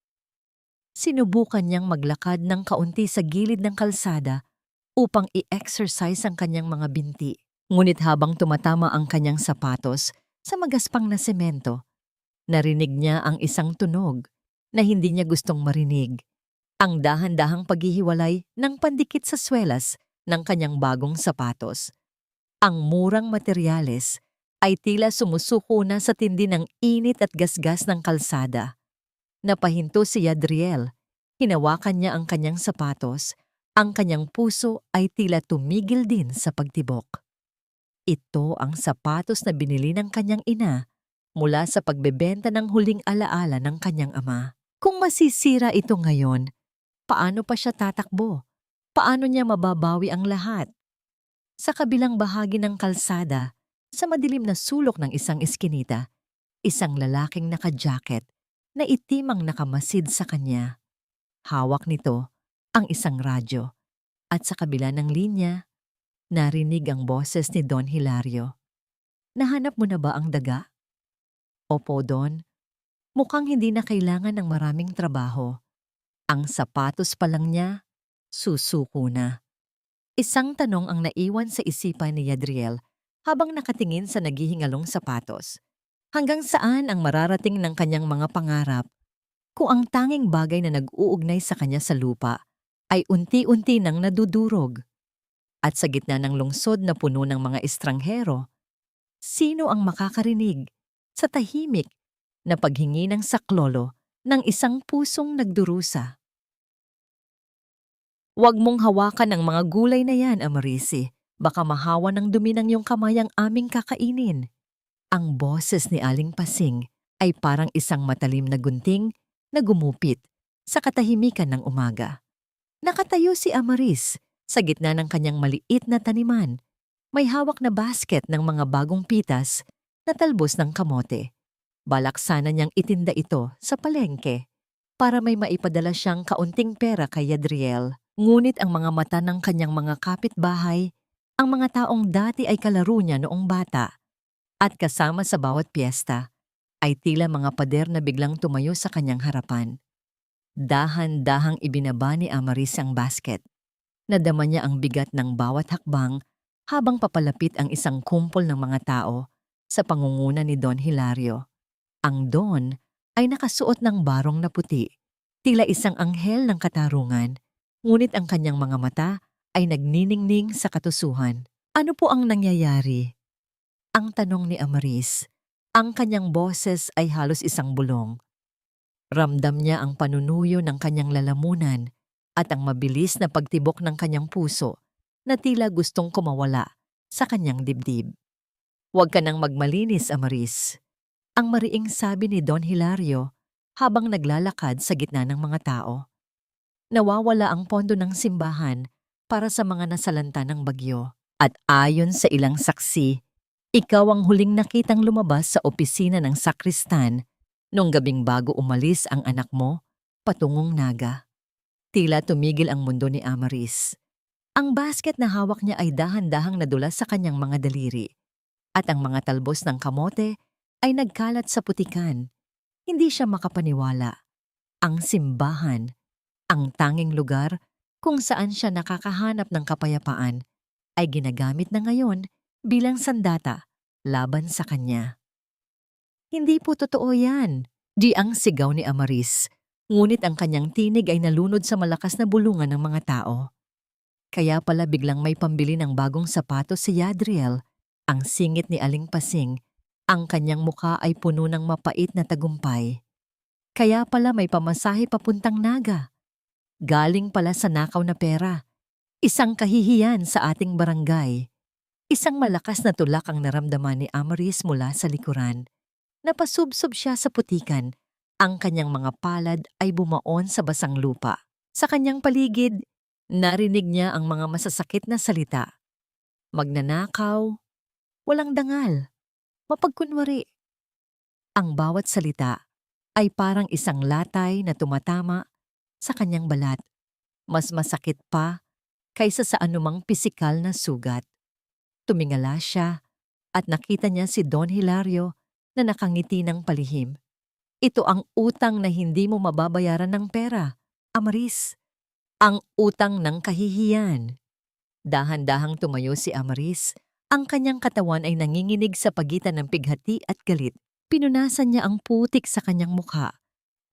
Sinubukan niyang maglakad ng kaunti sa gilid ng kalsada upang i-exercise ang kanyang mga binti. Ngunit habang tumatama ang kanyang sapatos sa magaspang na semento, narinig niya ang isang tunog na hindi niya gustong marinig. Ang dahan-dahang paghihiwalay ng pandikit sa swelas ng kanyang bagong sapatos. Ang murang materyales ay tila sumusuko na sa tindi ng init at gasgas ng kalsada. Napahinto si Yadriel. Hinawakan niya ang kanyang sapatos. Ang kanyang puso ay tila tumigil din sa pagtibok. Ito ang sapatos na binili ng kanyang ina mula sa pagbebenta ng huling alaala ng kanyang ama. Kung masisira ito ngayon, paano pa siya tatakbo? Paano niya mababawi ang lahat? Sa kabilang bahagi ng kalsada, sa madilim na sulok ng isang eskinita, isang lalaking naka-jacket na itim ang nakamasid sa kanya. Hawak nito ang isang radyo at sa kabila ng linya, narinig ang boses ni Don Hilario. Nahanap mo na ba ang daga? Opo, Don. Mukhang hindi na kailangan ng maraming trabaho. Ang sapatos pa lang niya, susuko na. Isang tanong ang naiwan sa isipan ni Yadriel habang nakatingin sa naghihingalong sapatos. Hanggang saan ang mararating ng kanyang mga pangarap? kung ang tanging bagay na nag-uugnay sa kanya sa lupa ay unti-unti nang nadudurog. At sa gitna ng lungsod na puno ng mga estranghero, sino ang makakarinig sa tahimik na paghingi ng saklolo ng isang pusong nagdurusa? Huwag mong hawakan ang mga gulay na yan, Amarisi. Baka mahawa ng dumi ng iyong kamay ang aming kakainin. Ang boses ni Aling Pasing ay parang isang matalim na gunting na gumupit sa katahimikan ng umaga. Nakatayo si Amaris sa gitna ng kanyang maliit na taniman. May hawak na basket ng mga bagong pitas na talbos ng kamote. Balak sana niyang itinda ito sa palengke para may maipadala siyang kaunting pera kay Yadriel. Ngunit ang mga mata ng kanyang mga kapitbahay, ang mga taong dati ay kalaro niya noong bata at kasama sa bawat piyesta, ay tila mga pader na biglang tumayo sa kanyang harapan. Dahan-dahang ibinaba ni Amaris ang basket. Nadama niya ang bigat ng bawat hakbang habang papalapit ang isang kumpol ng mga tao sa pangunguna ni Don Hilario. Ang Don ay nakasuot ng barong na puti, tila isang anghel ng katarungan, ngunit ang kanyang mga mata ay nagniningning sa katusuhan. Ano po ang nangyayari? Ang tanong ni Amaris. Ang kanyang boses ay halos isang bulong. Ramdam niya ang panunuyo ng kanyang lalamunan at ang mabilis na pagtibok ng kanyang puso na tila gustong kumawala sa kanyang dibdib. Huwag ka nang magmalinis, Amaris. Ang mariing sabi ni Don Hilario habang naglalakad sa gitna ng mga tao. Nawawala ang pondo ng simbahan para sa mga nasalanta ng bagyo. At ayon sa ilang saksi, ikaw ang huling nakitang lumabas sa opisina ng sakristan nung gabing bago umalis ang anak mo patungong Naga. Tila tumigil ang mundo ni Amaris. Ang basket na hawak niya ay dahan-dahang nadulas sa kanyang mga daliri at ang mga talbos ng kamote ay nagkalat sa putikan. Hindi siya makapaniwala. Ang simbahan, ang tanging lugar kung saan siya nakakahanap ng kapayapaan, ay ginagamit na ngayon bilang sandata laban sa kanya. Hindi po totoo yan, di ang sigaw ni Amaris, ngunit ang kanyang tinig ay nalunod sa malakas na bulungan ng mga tao. Kaya pala biglang may pambili ng bagong sapatos si Yadriel, ang singit ni Aling Pasing, ang kanyang muka ay puno ng mapait na tagumpay. Kaya pala may pamasahe papuntang Naga. Galing pala sa nakaw na pera. Isang kahihiyan sa ating barangay. Isang malakas na tulak ang naramdaman ni Amaris mula sa likuran. Napasubsob siya sa putikan. Ang kanyang mga palad ay bumaon sa basang lupa. Sa kanyang paligid, narinig niya ang mga masasakit na salita. Magnanakaw, walang dangal, mapagkunwari. Ang bawat salita ay parang isang latay na tumatama sa kanyang balat. Mas masakit pa kaysa sa anumang pisikal na sugat. Tumingala siya at nakita niya si Don Hilario na nakangiti ng palihim. Ito ang utang na hindi mo mababayaran ng pera, Amaris. Ang utang ng kahihiyan. Dahan-dahang tumayo si Amaris. Ang kanyang katawan ay nanginginig sa pagitan ng pighati at galit. Pinunasan niya ang putik sa kanyang mukha.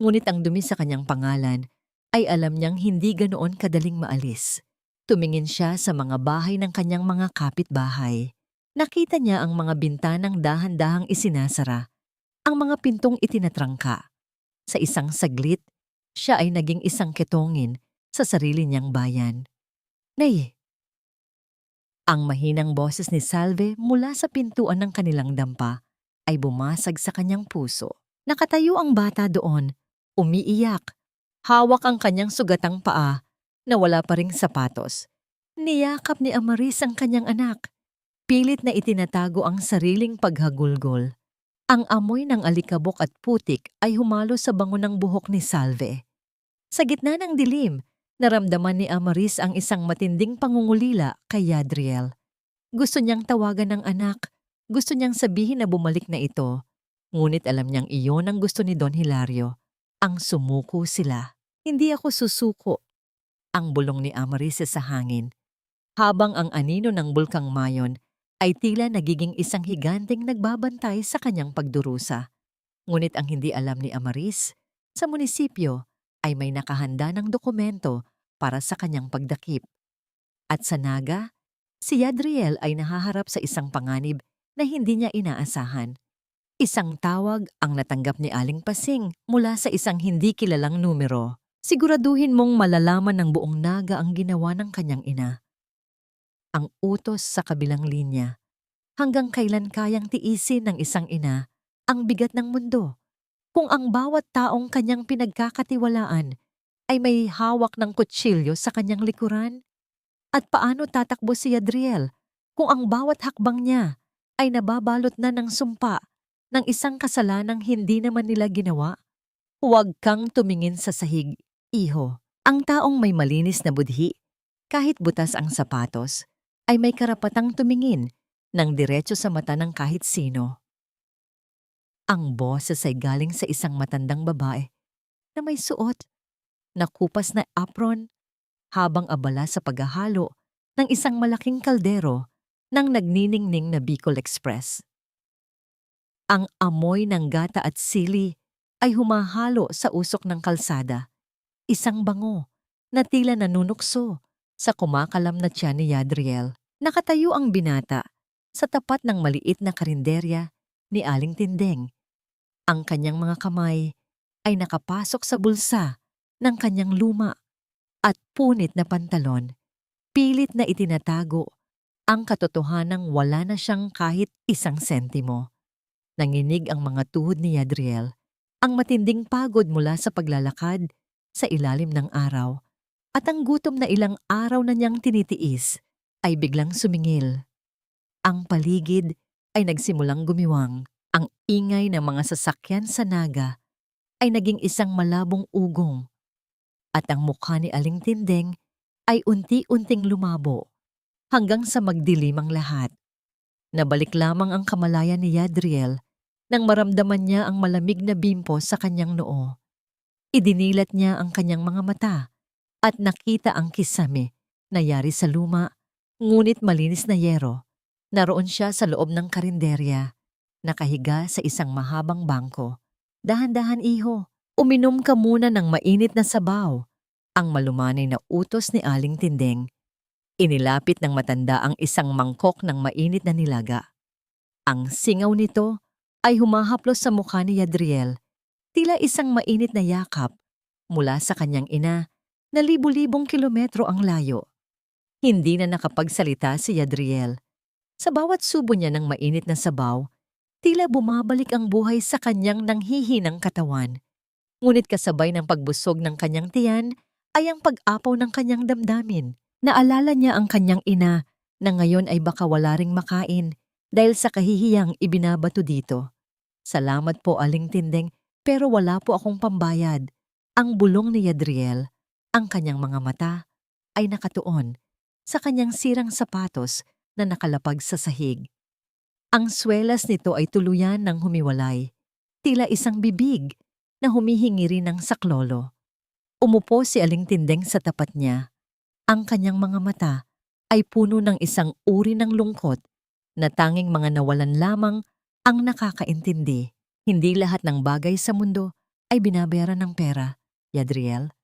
Ngunit ang dumi sa kanyang pangalan ay alam niyang hindi ganoon kadaling maalis. Tumingin siya sa mga bahay ng kanyang mga kapitbahay. Nakita niya ang mga bintanang dahan-dahang isinasara, ang mga pintong itinatrangka. Sa isang saglit, siya ay naging isang ketongin sa sarili niyang bayan. Nay! Ang mahinang boses ni Salve mula sa pintuan ng kanilang dampa ay bumasag sa kanyang puso. Nakatayo ang bata doon, umiiyak. Hawak ang kanyang sugatang paa na wala pa ring sapatos. Niyakap ni Amaris ang kanyang anak. Pilit na itinatago ang sariling paghagulgol. Ang amoy ng alikabok at putik ay humalo sa bango ng buhok ni Salve. Sa gitna ng dilim, naramdaman ni Amaris ang isang matinding pangungulila kay Yadriel. Gusto niyang tawagan ng anak, gusto niyang sabihin na bumalik na ito. Ngunit alam niyang iyon ang gusto ni Don Hilario, ang sumuko sila. Hindi ako susuko, ang bulong ni Amaris sa hangin. Habang ang anino ng bulkang Mayon ay tila nagiging isang higanteng nagbabantay sa kanyang pagdurusa. Ngunit ang hindi alam ni Amaris, Sa munisipyo ay may nakahanda ng dokumento para sa kanyang pagdakip. At sa Naga, si Yadriel ay nahaharap sa isang panganib na hindi niya inaasahan. Isang tawag ang natanggap ni Aling Pasing mula sa isang hindi kilalang numero. Siguraduhin mong malalaman ng buong Naga ang ginawa ng kanyang ina. Ang utos sa kabilang linya. Hanggang kailan kayang tiisin ng isang ina ang bigat ng mundo kung ang bawat taong kanyang pinagkakatiwalaan ay may hawak ng kutsilyo sa kanyang likuran? At paano tatakbo si Yadriel kung ang bawat hakbang niya ay nababalot na ng sumpa ng isang kasalanang hindi naman nila ginawa? Huwag kang tumingin sa sahig, iho. Ang taong may malinis na budhi, kahit butas ang sapatos, ay may karapatang tumingin ng diretso sa mata ng kahit sino. Ang boses ay galing sa isang matandang babae na may suot na kupas na apron habang abala sa paghahalo ng isang malaking kaldero ng nagniningning na Bicol Express. Ang amoy ng gata at sili ay humahalo sa usok ng kalsada, isang bango na tila nanunukso sa kumakalam na tiyan ni Yadriel. Nakatayo ang binata sa tapat ng maliit na karinderya ni Aling Tindeng. Ang kanyang mga kamay ay nakapasok sa bulsa ng kanyang luma at punit na pantalon. Pilit na itinatago ang katotohanang wala na siyang kahit isang sentimo. Nanginig ang mga tuhod ni Yadriel, ang matinding pagod mula sa paglalakad sa ilalim ng araw, at ang gutom na ilang araw na niyang tinitiis ay biglang sumingil. Ang paligid ay nagsimulang gumiwang. Ang ingay ng mga sasakyan sa Naga ay naging isang malabong ugong. At ang mukha ni Aling Tindeng ay unti-unting lumabo hanggang sa magdilim ang lahat. Nabalik lamang ang kamalayan ni Yadriel nang maramdaman niya ang malamig na bimpo sa kanyang noo. Idinilat niya ang kanyang mga mata at nakita ang kisame na yari sa luma, ngunit malinis na yero. Naroon siya sa loob ng karinderya, nakahiga sa isang mahabang bangko. Dahan-dahan, iho, uminom ka muna ng mainit na sabaw. Ang malumanay na utos ni Aling Tindeng. Inilapit ng matanda ang isang mangkok ng mainit na nilaga. Ang singaw nito ay humahaplos sa mukha ni Yadriel, tila isang mainit na yakap mula sa kanyang ina na libu-libong kilometro ang layo. Hindi na nakapagsalita si Yadriel. Sa bawat subo niya ng mainit na sabaw, tila bumabalik ang buhay sa kanyang nanghihinang katawan. Ngunit kasabay ng pagbusog ng kanyang tiyan ay ang pag-apaw ng kanyang damdamin. Naalala niya ang kanyang ina na ngayon ay baka wala ring makain dahil sa kahihiyang ibinabato dito. Salamat po, Aling Tindeng, pero wala po akong pambayad. Ang bulong ni Yadriel, ang kanyang mga mata, ay nakatuon sa kanyang sirang sapatos na nakalapag sa sahig. Ang swelas nito ay tuluyan ng humiwalay, tila isang bibig na humihingi rin ng saklolo. Umupo si Aling Tindeng sa tapat niya. Ang kanyang mga mata ay puno ng isang uri ng lungkot na tanging mga nawalan lamang ang nakakaintindi. Hindi lahat ng bagay sa mundo ay binabayaran ng pera, Yadriel.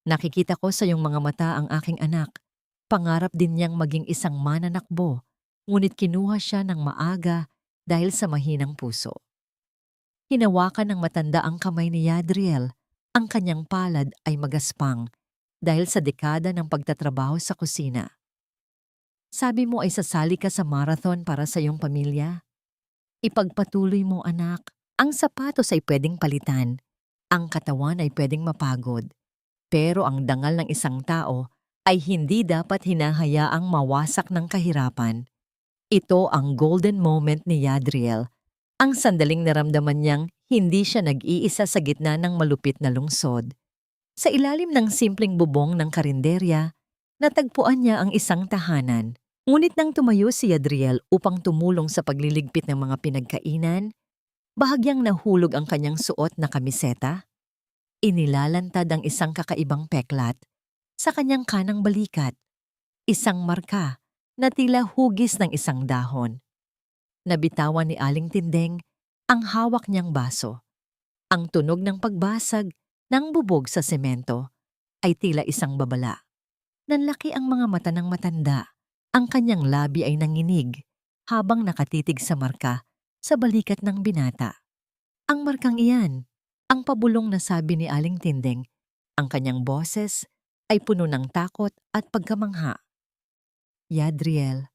Nakikita ko sa iyong mga mata ang aking anak. Pangarap din niyang maging isang mananakbo, ngunit kinuha siya ng maaga dahil sa mahinang puso. Hinawakan ng matanda ang kamay ni Yadriel. Ang kanyang palad ay magaspang dahil sa dekada ng pagtatrabaho sa kusina. Sabi mo ay sasali ka sa marathon para sa iyong pamilya? Ipagpatuloy mo, anak. Ang sapatos ay pwedeng palitan. Ang katawan ay pwedeng mapagod. Pero ang dangal ng isang tao ay hindi dapat hinahayaang mawasak ng kahirapan. Ito ang golden moment ni Yadriel. Ang sandaling naramdaman niyang hindi siya nag-iisa sa gitna ng malupit na lungsod. Sa ilalim ng simpleng bubong ng karinderya, natagpuan niya ang isang tahanan. Ngunit nang tumayo si Yadriel upang tumulong sa pagliligpit ng mga pinagkainan, bahagyang nahulog ang kanyang suot na kamiseta. Inilalantad ang isang kakaibang peklat sa kanyang kanang balikat, isang marka na tila hugis ng isang dahon. Nabitawan ni Aling Tindeng ang hawak niyang baso. Ang tunog ng pagbasag Nang bubog sa semento ay tila isang babala. Nanlaki ang mga mata ng matanda. Ang kanyang labi ay nanginig habang nakatitig sa marka sa balikat ng binata. Ang markang iyan, ang pabulong na sabi ni Aling Tinding. Ang kanyang boses ay puno ng takot at pagkamangha. Yadriel,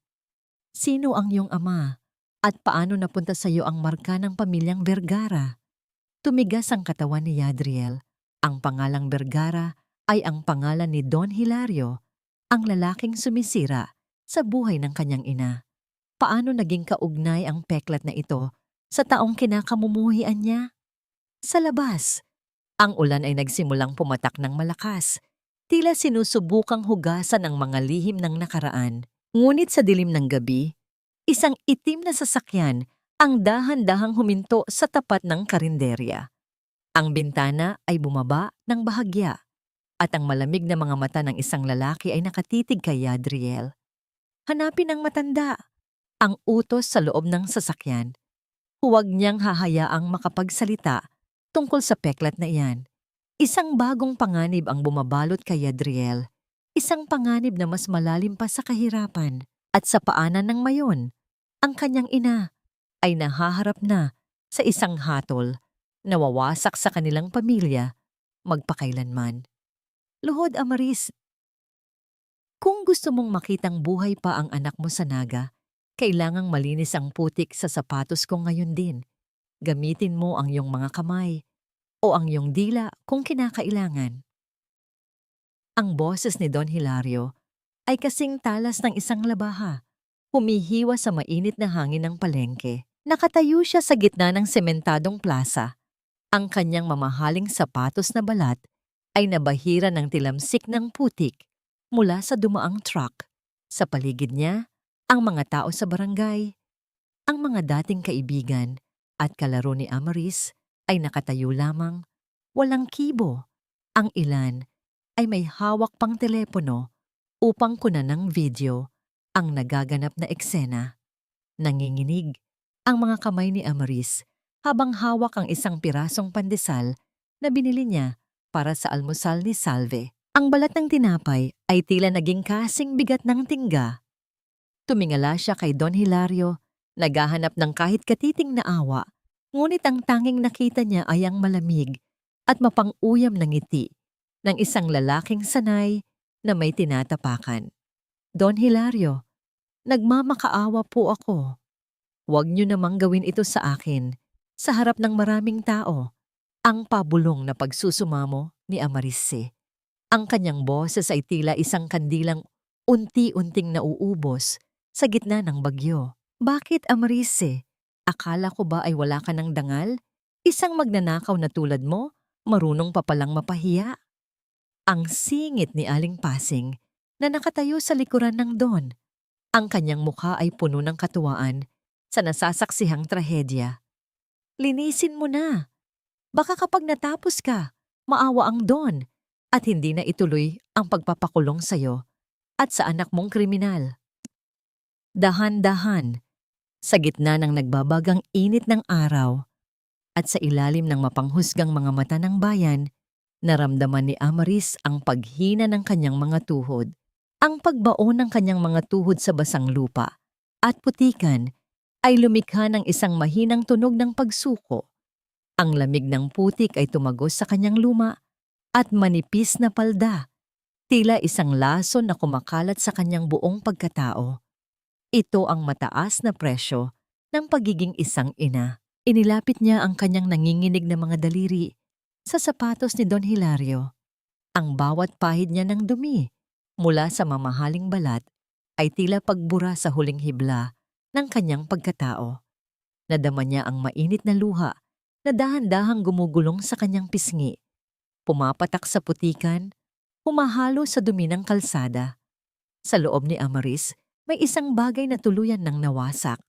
sino ang iyong ama at paano napunta sa iyo ang marka ng pamilyang Vergara? Tumigas ang katawan ni Yadriel. Ang pangalang Vergara ay ang pangalan ni Don Hilario, ang lalaking sumisira sa buhay ng kanyang ina. Paano naging kaugnay ang peklat na ito sa taong kinakamumuhian niya? Sa labas, ang ulan ay nagsimulang pumatak ng malakas. Tila sinusubukang hugasan ang mga lihim ng nakaraan. Ngunit sa dilim ng gabi, isang itim na sasakyan ang dahan-dahang huminto sa tapat ng karinderya. Ang bintana ay bumaba ng bahagya at ang malamig na mga mata ng isang lalaki ay nakatitig kay Yadriel. Hanapin ang matanda, ang utos sa loob ng sasakyan. Huwag niyang hahayaang makapagsalita tungkol sa peklat na iyan. Isang bagong panganib ang bumabalot kay Yadriel. Isang panganib na mas malalim pa sa kahirapan. At sa paanan ng mayon, ang kanyang ina ay nahaharap na sa isang hatol na wawasak sa kanilang pamilya magpakailanman. Luhod Amaris, kung gusto mong makitang buhay pa ang anak mo sa naga, kailangang malinis ang putik sa sapatos ko ngayon din. Gamitin mo ang iyong mga kamay o ang iyong dila kung kinakailangan. Ang boses ni Don Hilario ay kasing talas ng isang labaha. Humihiwa sa mainit na hangin ng palengke. Nakatayo siya sa gitna ng sementadong plaza. Ang kanyang mamahaling sapatos na balat ay nabahira ng tilamsik ng putik mula sa dumaang truck. Sa paligid niya, ang mga tao sa barangay, ang mga dating kaibigan at kalaro ni Amaris ay nakatayo lamang, walang kibo. Ang ilan ay may hawak pang telepono upang kunan ng video ang nagaganap na eksena. Nanginginig ang mga kamay ni Amaris habang hawak ang isang pirasong pandesal na binili niya para sa almusal ni Salve. Ang balat ng tinapay ay tila naging kasing bigat ng tingga. Tumingala siya kay Don Hilario, naghahanap ng kahit katiting na awa, ngunit ang tanging nakita niya ay ang malamig at mapang-uyam na ngiti ng isang lalaking sanay na may tinatapakan. Don Hilario, nagmamakaawa po ako. Huwag niyo namang gawin ito sa akin, sa harap ng maraming tao. Ang pabulong na pagsusumamo ni Amarise. Ang kanyang boses ay tila isang kandilang unti-unting nauubos sa gitna ng bagyo. Bakit, Amarise? Akala ko ba ay wala ka ng dangal? Isang magnanakaw na tulad mo, marunong pa palang mapahiya? Ang singit ni Aling Pasing na nakatayo sa likuran ng Don. Ang kanyang mukha ay puno ng katuwaan sa nasasaksihang trahedya. Linisin mo na. Baka kapag natapos ka, maawa ang Don at hindi na ituloy ang pagpapakulong sa'yo at sa anak mong kriminal. Dahan-dahan, sa gitna ng nagbabagang init ng araw at sa ilalim ng mapanghusgang mga mata ng bayan, naramdaman ni Amaris ang paghina ng kanyang mga tuhod, ang pagbaon ng kanyang mga tuhod sa basang lupa at putikan ay lumikha ng isang mahinang tunog ng pagsuko. Ang lamig ng putik ay tumagos sa kanyang luma at manipis na palda, tila isang lason na kumakalat sa kanyang buong pagkatao. Ito ang mataas na presyo ng pagiging isang ina. Inilapit niya ang kanyang nanginginig na mga daliri sa sapatos ni Don Hilario. Ang bawat pahid niya ng dumi mula sa mamahaling balat ay tila pagbura sa huling hibla ng kanyang pagkatao. Nadama niya ang mainit na luha na dahan-dahang gumugulong sa kanyang pisngi. Pumapatak sa putikan, humahalo sa dumi ng kalsada. Sa loob ni Amaris, may isang bagay na tuluyan ng nawasak.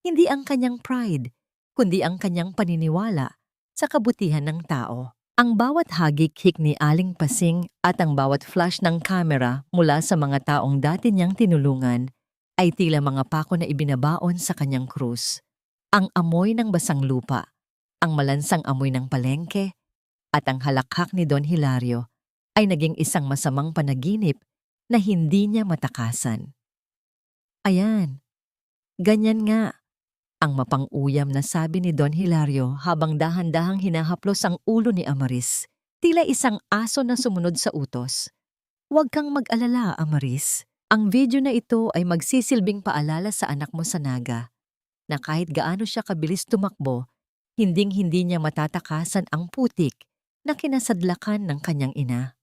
Hindi ang kanyang pride, kundi ang kanyang paniniwala sa kabutihan ng tao. Ang bawat hagik-hik ni Aling Pasing at ang bawat flash ng kamera mula sa mga taong dati niyang tinulungan ay tila mga pako na ibinabaon sa kanyang krus. Ang amoy ng basang lupa, ang malansang amoy ng palengke, At ang halakhak ni Don Hilario ay naging isang masamang panaginip na hindi niya matakasan. Ayan, ganyan nga, ang mapang-uyam na sabi ni Don Hilario habang dahan-dahang hinahaplos ang ulo ni Amaris. Tila isang aso na sumunod sa utos. Huwag kang mag-alala, Amaris. Ang video na ito ay magsisilbing paalala sa anak mo sa Naga na kahit gaano siya kabilis tumakbo, hinding-hindi niya matatakasan ang putik na kinasadlakan ng kanyang ina.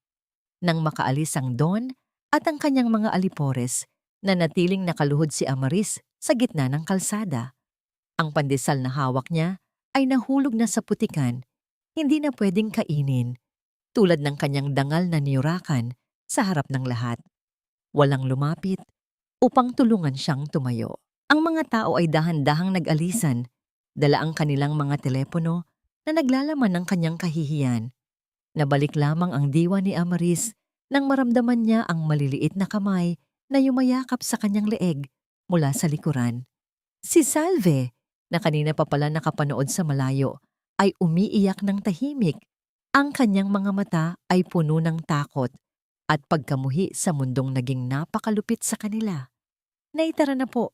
Nang makaalis ang Don at ang kanyang mga alipores, natiling nakaluhod si Amaris sa gitna ng kalsada. Ang pandesal na hawak niya ay nahulog na sa putikan, hindi na pwedeng kainin, tulad ng kanyang dangal na niyurakan sa harap ng lahat. Walang lumapit upang tulungan siyang tumayo. Ang mga tao ay dahan-dahang nag-alisan, dala ang kanilang mga telepono na naglalaman ng kanyang kahihiyan. Nabalik lamang ang diwa ni Amaris nang maramdaman niya ang maliliit na kamay na yumayakap sa kanyang leeg mula sa likuran. Si Salve, na kanina pa pala nakapanood sa malayo, ay umiiyak ng tahimik. Ang kanyang mga mata ay puno ng takot at pagkamuhi sa mundong naging napakalupit sa kanila. Naitara na po.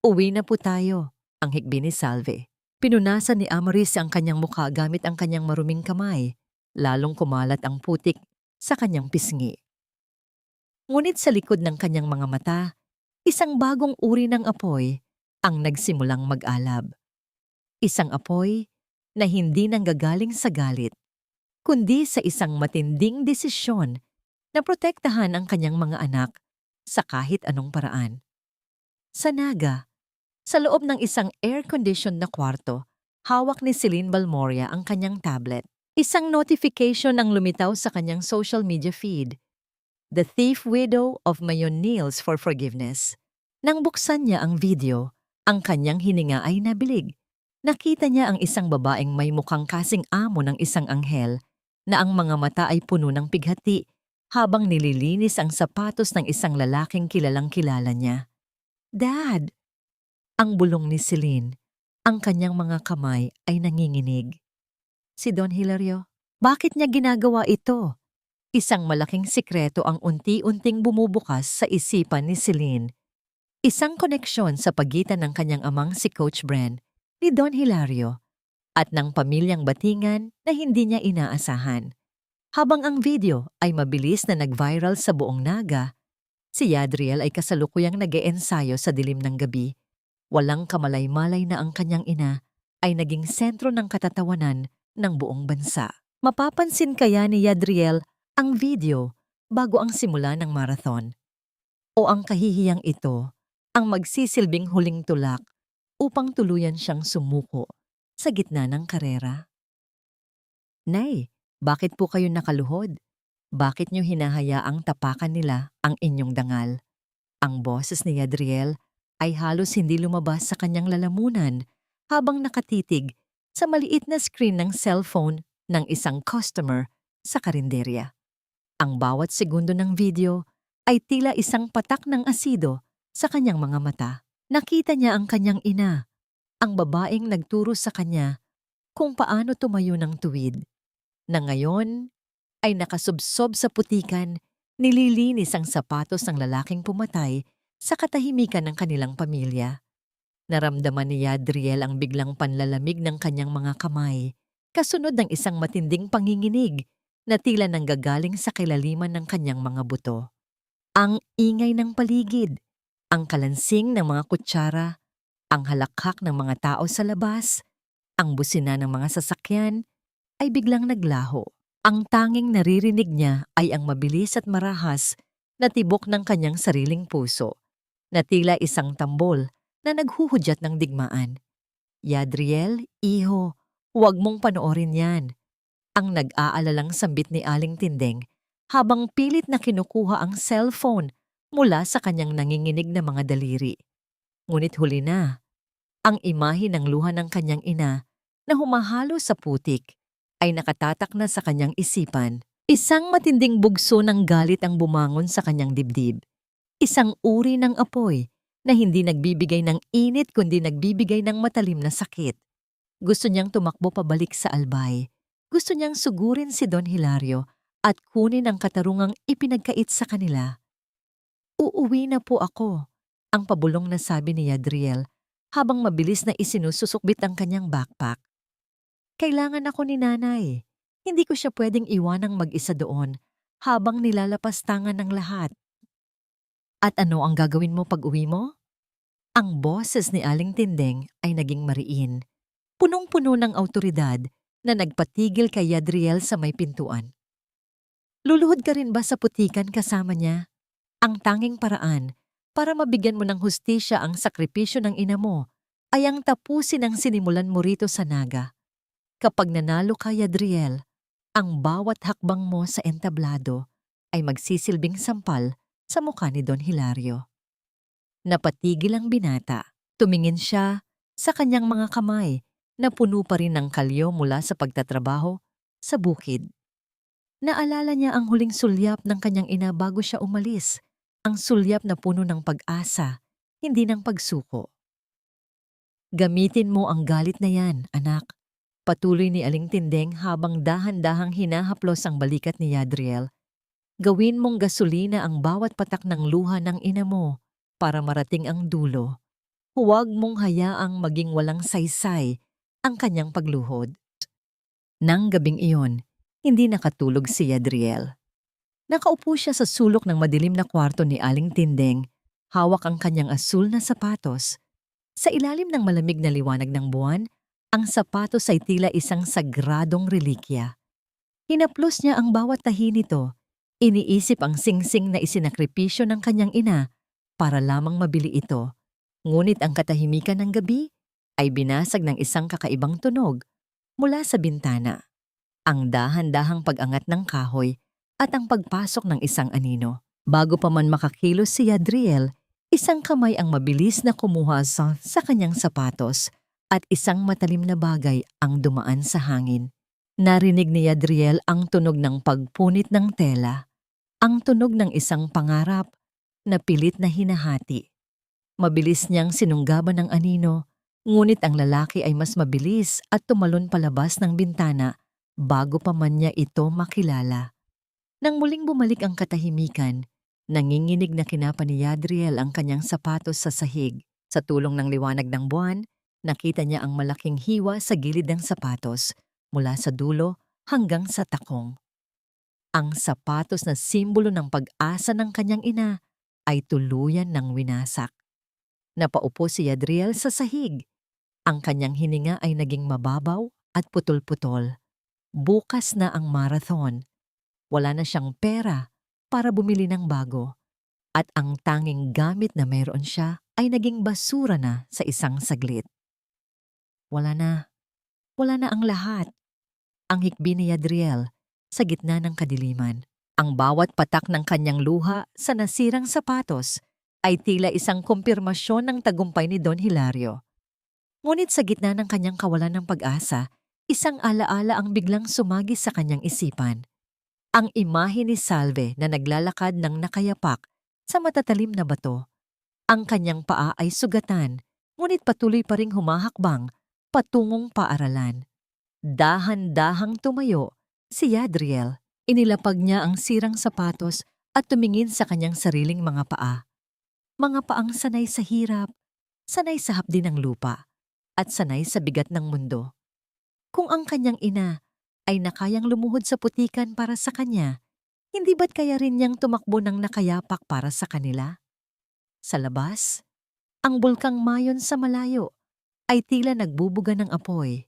Uwi na po tayo, ang hikbi ni Salve. Pinunasan ni Amaris ang kanyang mukha gamit ang kanyang maruming kamay, lalong kumalat ang putik sa kanyang pisngi. Ngunit sa likod ng kanyang mga mata, isang bagong uri ng apoy ang nagsimulang mag-alab. Isang apoy na hindi nanggagaling sa galit, kundi sa isang matinding desisyon na protektahan ang kanyang mga anak sa kahit anong paraan. Sa Naga, sa loob ng isang air-conditioned na kwarto, hawak ni Celine Balmoria ang kanyang tablet. Isang notification ang lumitaw sa kanyang social media feed. The thief widow of Mayon kneels for forgiveness. Nang buksan niya ang video, ang kanyang hininga ay nabilig. Nakita niya ang isang babaeng may mukhang kasing amo ng isang anghel na ang mga mata ay puno ng pighati habang nililinis ang sapatos ng isang lalaking kilalang kilala niya. Dad! Ang bulong ni Celine, ang kanyang mga kamay ay nanginginig. Si Don Hilario, bakit niya ginagawa ito? Isang malaking sikreto ang unti-unting bumubukas sa isipan ni Celine. Isang koneksyon sa pagitan ng kanyang amang si Coach Bren, ni Don Hilario, at ng pamilyang Batingan na hindi niya inaasahan. Habang ang video ay mabilis na nag-viral sa buong Naga, si Yadriel ay kasalukuyang nag-eensayo sa dilim ng gabi. Walang kamalay-malay na ang kanyang ina ay naging sentro ng katatawanan ng buong bansa. Mapapansin kaya ni Yadriel ang video bago ang simula ng marathon? O ang kahihiyang ito ang magsisilbing huling tulak upang tuluyan siyang sumuko sa gitna ng karera? Nay, bakit po kayo nakaluhod? Bakit niyo hinahayaang tapakan nila ang inyong dangal? Ang boses ni Yadriel ay halos hindi lumabas sa kanyang lalamunan habang nakatitig sa maliit na screen ng cellphone ng isang customer sa karinderya. Ang bawat segundo ng video ay tila isang patak ng asido sa kanyang mga mata. Nakita niya ang kanyang ina, ang babaeng nagturo sa kanya kung paano tumayo ng tuwid, na ngayon ay nakasubsob sa putikan, nililinis ang sapatos ng lalaking pumatay sa katahimikan ng kanilang pamilya. Naramdaman ni Yadriel ang biglang panlalamig ng kanyang mga kamay, kasunod ng isang matinding panginginig na tila nanggagaling sa kilaliman ng kanyang mga buto. Ang ingay ng paligid, ang kalansing ng mga kutsara, ang halakhak ng mga tao sa labas, ang busina ng mga sasakyan, ay biglang naglaho. Ang tanging naririnig niya ay ang mabilis at marahas na tibok ng kanyang sariling puso, na tila isang tambol na naghuhudyat ng digmaan. Yadriel, iho, huwag mong panoorin yan. Ang nag-aalalang sambit ni Aling Tindeng habang pilit na kinukuha ang cellphone mula sa kanyang nanginginig na mga daliri. Ngunit huli na, ang imahe ng luha ng kanyang ina na humahalo sa putik ay nakatatak na sa kanyang isipan. Isang matinding bugso ng galit ang bumangon sa kanyang dibdib. Isang uri ng apoy na hindi nagbibigay ng init kundi nagbibigay ng matalim na sakit. Gusto niyang tumakbo pabalik sa albay. Gusto niyang sugurin si Don Hilario at kunin ang katarungang ipinagkait sa kanila. Uuwi na po ako, ang pabulong na sabi ni Yadriel habang mabilis na isinususukbit ang kanyang backpack. Kailangan ako ni nanay. Hindi ko siya pwedeng iwanang mag-isa doon habang nilalapastangan ng lahat. At ano ang gagawin mo pag-uwi mo? Ang boses ni Aling Tindeng ay naging mariin. Punong-puno ng awtoridad na nagpatigil kay Yadriel sa may pintuan. Luluhod ka rin ba sa putikan kasama niya? Ang tanging paraan para mabigyan mo ng hustisya ang sakripisyo ng ina mo ay ang tapusin ang sinimulan mo rito sa Naga. Kapag nanalo ka, Yadriel, ang bawat hakbang mo sa entablado ay magsisilbing sampal sa mukha ni Don Hilario. Napatigil ang binata. Tumingin siya sa kanyang mga kamay na puno pa rin ng kalyo mula sa pagtatrabaho sa bukid. Naalala niya ang huling sulyap ng kanyang ina bago siya umalis, ang sulyap na puno ng pag-asa, hindi ng pagsuko. Gamitin mo ang galit na yan, anak. Patuloy ni Aling Tindeng habang dahan-dahang hinahaplos ang balikat ni Yadriel. Gawin mong gasolina ang bawat patak ng luha ng ina mo para marating ang dulo. Huwag mong hayaang maging walang saysay ang kanyang pagluhod. Nang gabing iyon, hindi nakatulog si Yadriel. Nakaupo siya sa sulok ng madilim na kwarto ni Aling Tindeng, hawak ang kanyang asul na sapatos. Sa ilalim ng malamig na liwanag ng buwan, ang sapatos ay tila isang sagradong relikya. Hinaplos niya ang bawat tahi nito, iniisip ang singsing na isinakripisyo ng kanyang ina para lamang mabili ito. Ngunit ang katahimikan ng gabi ay binasag ng isang kakaibang tunog mula sa bintana. Ang dahan-dahang pag-angat ng kahoy at ang pagpasok ng isang anino. Bago pa man makakilos si Yadriel, isang kamay ang mabilis na kumuha sa kanyang sapatos at isang matalim na bagay ang dumaan sa hangin. Narinig ni Yadriel ang tunog ng pagpunit ng tela, ang tunog ng isang pangarap na pilit na hinahati. Mabilis niyang sinunggaban ng anino, ngunit ang lalaki ay mas mabilis at tumalon palabas ng bintana bago pa man niya ito makilala. Nang muling bumalik ang katahimikan, nanginginig na kinapa ni Yadriel ang kanyang sapatos sa sahig. Sa tulong ng liwanag ng buwan, nakita niya ang malaking hiwa sa gilid ng sapatos mula sa dulo hanggang sa takong. Ang sapatos na simbolo ng pag-asa ng kanyang ina ay tuluyan ng winasak. Napaupo si Yadriel sa sahig. Ang kanyang hininga ay naging mababaw at putol-putol. Bukas na ang marathon. Wala na siyang pera para bumili ng bago. At ang tanging gamit na mayroon siya ay naging basura na sa isang saglit. Wala na ang lahat. Ang hikbi ni Yadriel sa gitna ng kadiliman. Ang bawat patak ng kanyang luha sa nasirang sapatos ay tila isang kumpirmasyon ng tagumpay ni Don Hilario. Ngunit sa gitna ng kanyang kawalan ng pag-asa, isang alaala ang biglang sumagi sa kanyang isipan. Ang imahe ni Salve na naglalakad ng nakayapak sa matatalim na bato. Ang kanyang paa ay sugatan, ngunit patuloy pa ring humahakbang patungong paaralan. Dahan-dahang tumayo si Yadriel. Inilapag niya ang sirang sapatos at tumingin sa kanyang sariling mga paa. Mga paang sanay sa hirap, sanay sa hapdi ng lupa, at sanay sa bigat ng mundo. Kung ang kanyang ina ay nakayang lumuhod sa putikan para sa kanya, hindi ba't kaya rin niyang tumakbo ng nakayapak para sa kanila? Sa labas, ang bulkang Mayon sa malayo ay tila nagbubuga ng apoy.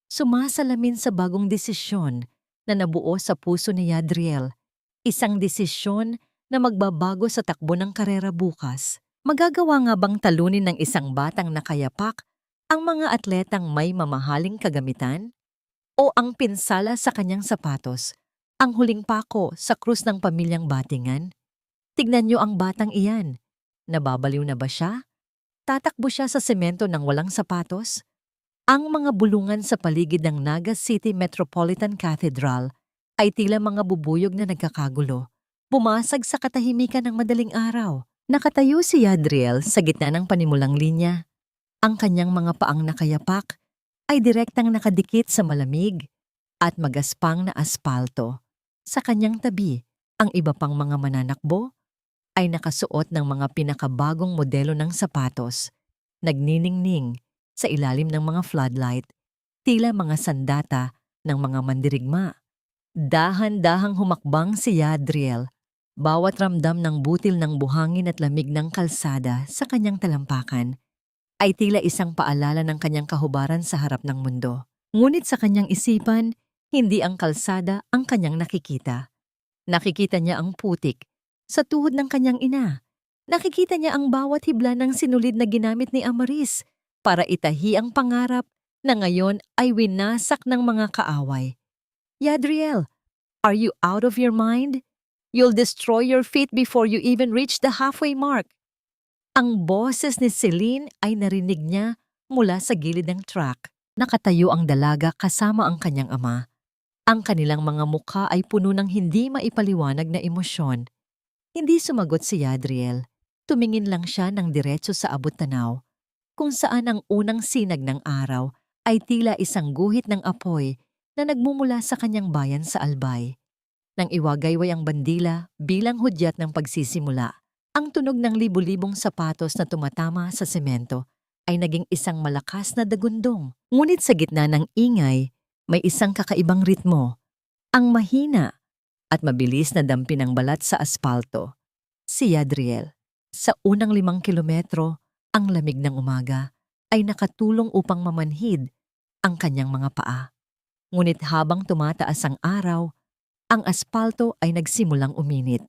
Sumasalamin sa bagong desisyon na nabuo sa puso ni Yadriel, isang desisyon na magbabago sa takbo ng karera bukas. Magagawa nga bang talunin ng isang batang nakayapak ang mga atletang may mamahaling kagamitan? O ang pinsala sa kanyang sapatos, ang huling pako sa krus ng pamilyang Batingan? Tignan niyo ang batang iyan. Nababaliw na ba siya? Tatakbo siya sa semento ng walang sapatos? Ang mga bulungan sa paligid ng Naga City Metropolitan Cathedral ay tila mga bubuyog na nagkakagulo. Bumasag sa katahimikan ng madaling araw. Nakatayo si Yadriel sa gitna ng panimulang linya. Ang kanyang mga paang nakayapak ay direktang nakadikit sa malamig, at magaspang na aspalto. Sa kanyang tabi, ang iba pang mga mananakbo ay nakasuot ng mga pinakabagong modelo ng sapatos, nagniningning sa ilalim ng mga floodlight, tila mga sandata ng mga mandirigma. Dahan-dahang humakbang si Yadriel, bawat ramdam ng butil ng buhangin at lamig ng kalsada sa kanyang talampakan ay tila isang paalala ng kanyang kahubaran sa harap ng mundo. Ngunit sa kanyang isipan, hindi ang kalsada ang kanyang nakikita. Nakikita niya ang putik sa tuhod ng kanyang ina. Nakikita niya ang bawat hibla ng sinulid na ginamit ni Amaris para itahi ang pangarap na ngayon ay winasak ng mga kaaway. Yadriel, are you out of your mind? You'll destroy your feet before you even reach the halfway mark. Ang boses ni Celine ay narinig niya mula sa gilid ng truck. Nakatayo ang dalaga kasama ang kanyang ama. Ang kanilang mga mukha ay puno ng hindi maipaliwanag na emosyon. Hindi sumagot si Yadriel. Tumingin lang siya ng diretso sa abot-tanaw, kung saan ang unang sinag ng araw ay tila isang guhit ng apoy na nagmumula sa kanyang bayan sa Albay. Nang iwagayway ang bandila bilang hudyat ng pagsisimula, ang tunog ng libu-libong sapatos na tumatama sa semento ay naging isang malakas na dagundong. Ngunit sa gitna ng ingay, may isang kakaibang ritmo, ang mahina at mabilis na dampi ng balat sa aspalto. Si Yadriel, sa unang 5 kilometro, ang lamig ng umaga ay nakatulong upang mamanhid ang kanyang mga paa. Ngunit habang tumataas ang araw, ang aspalto ay nagsimulang uminit.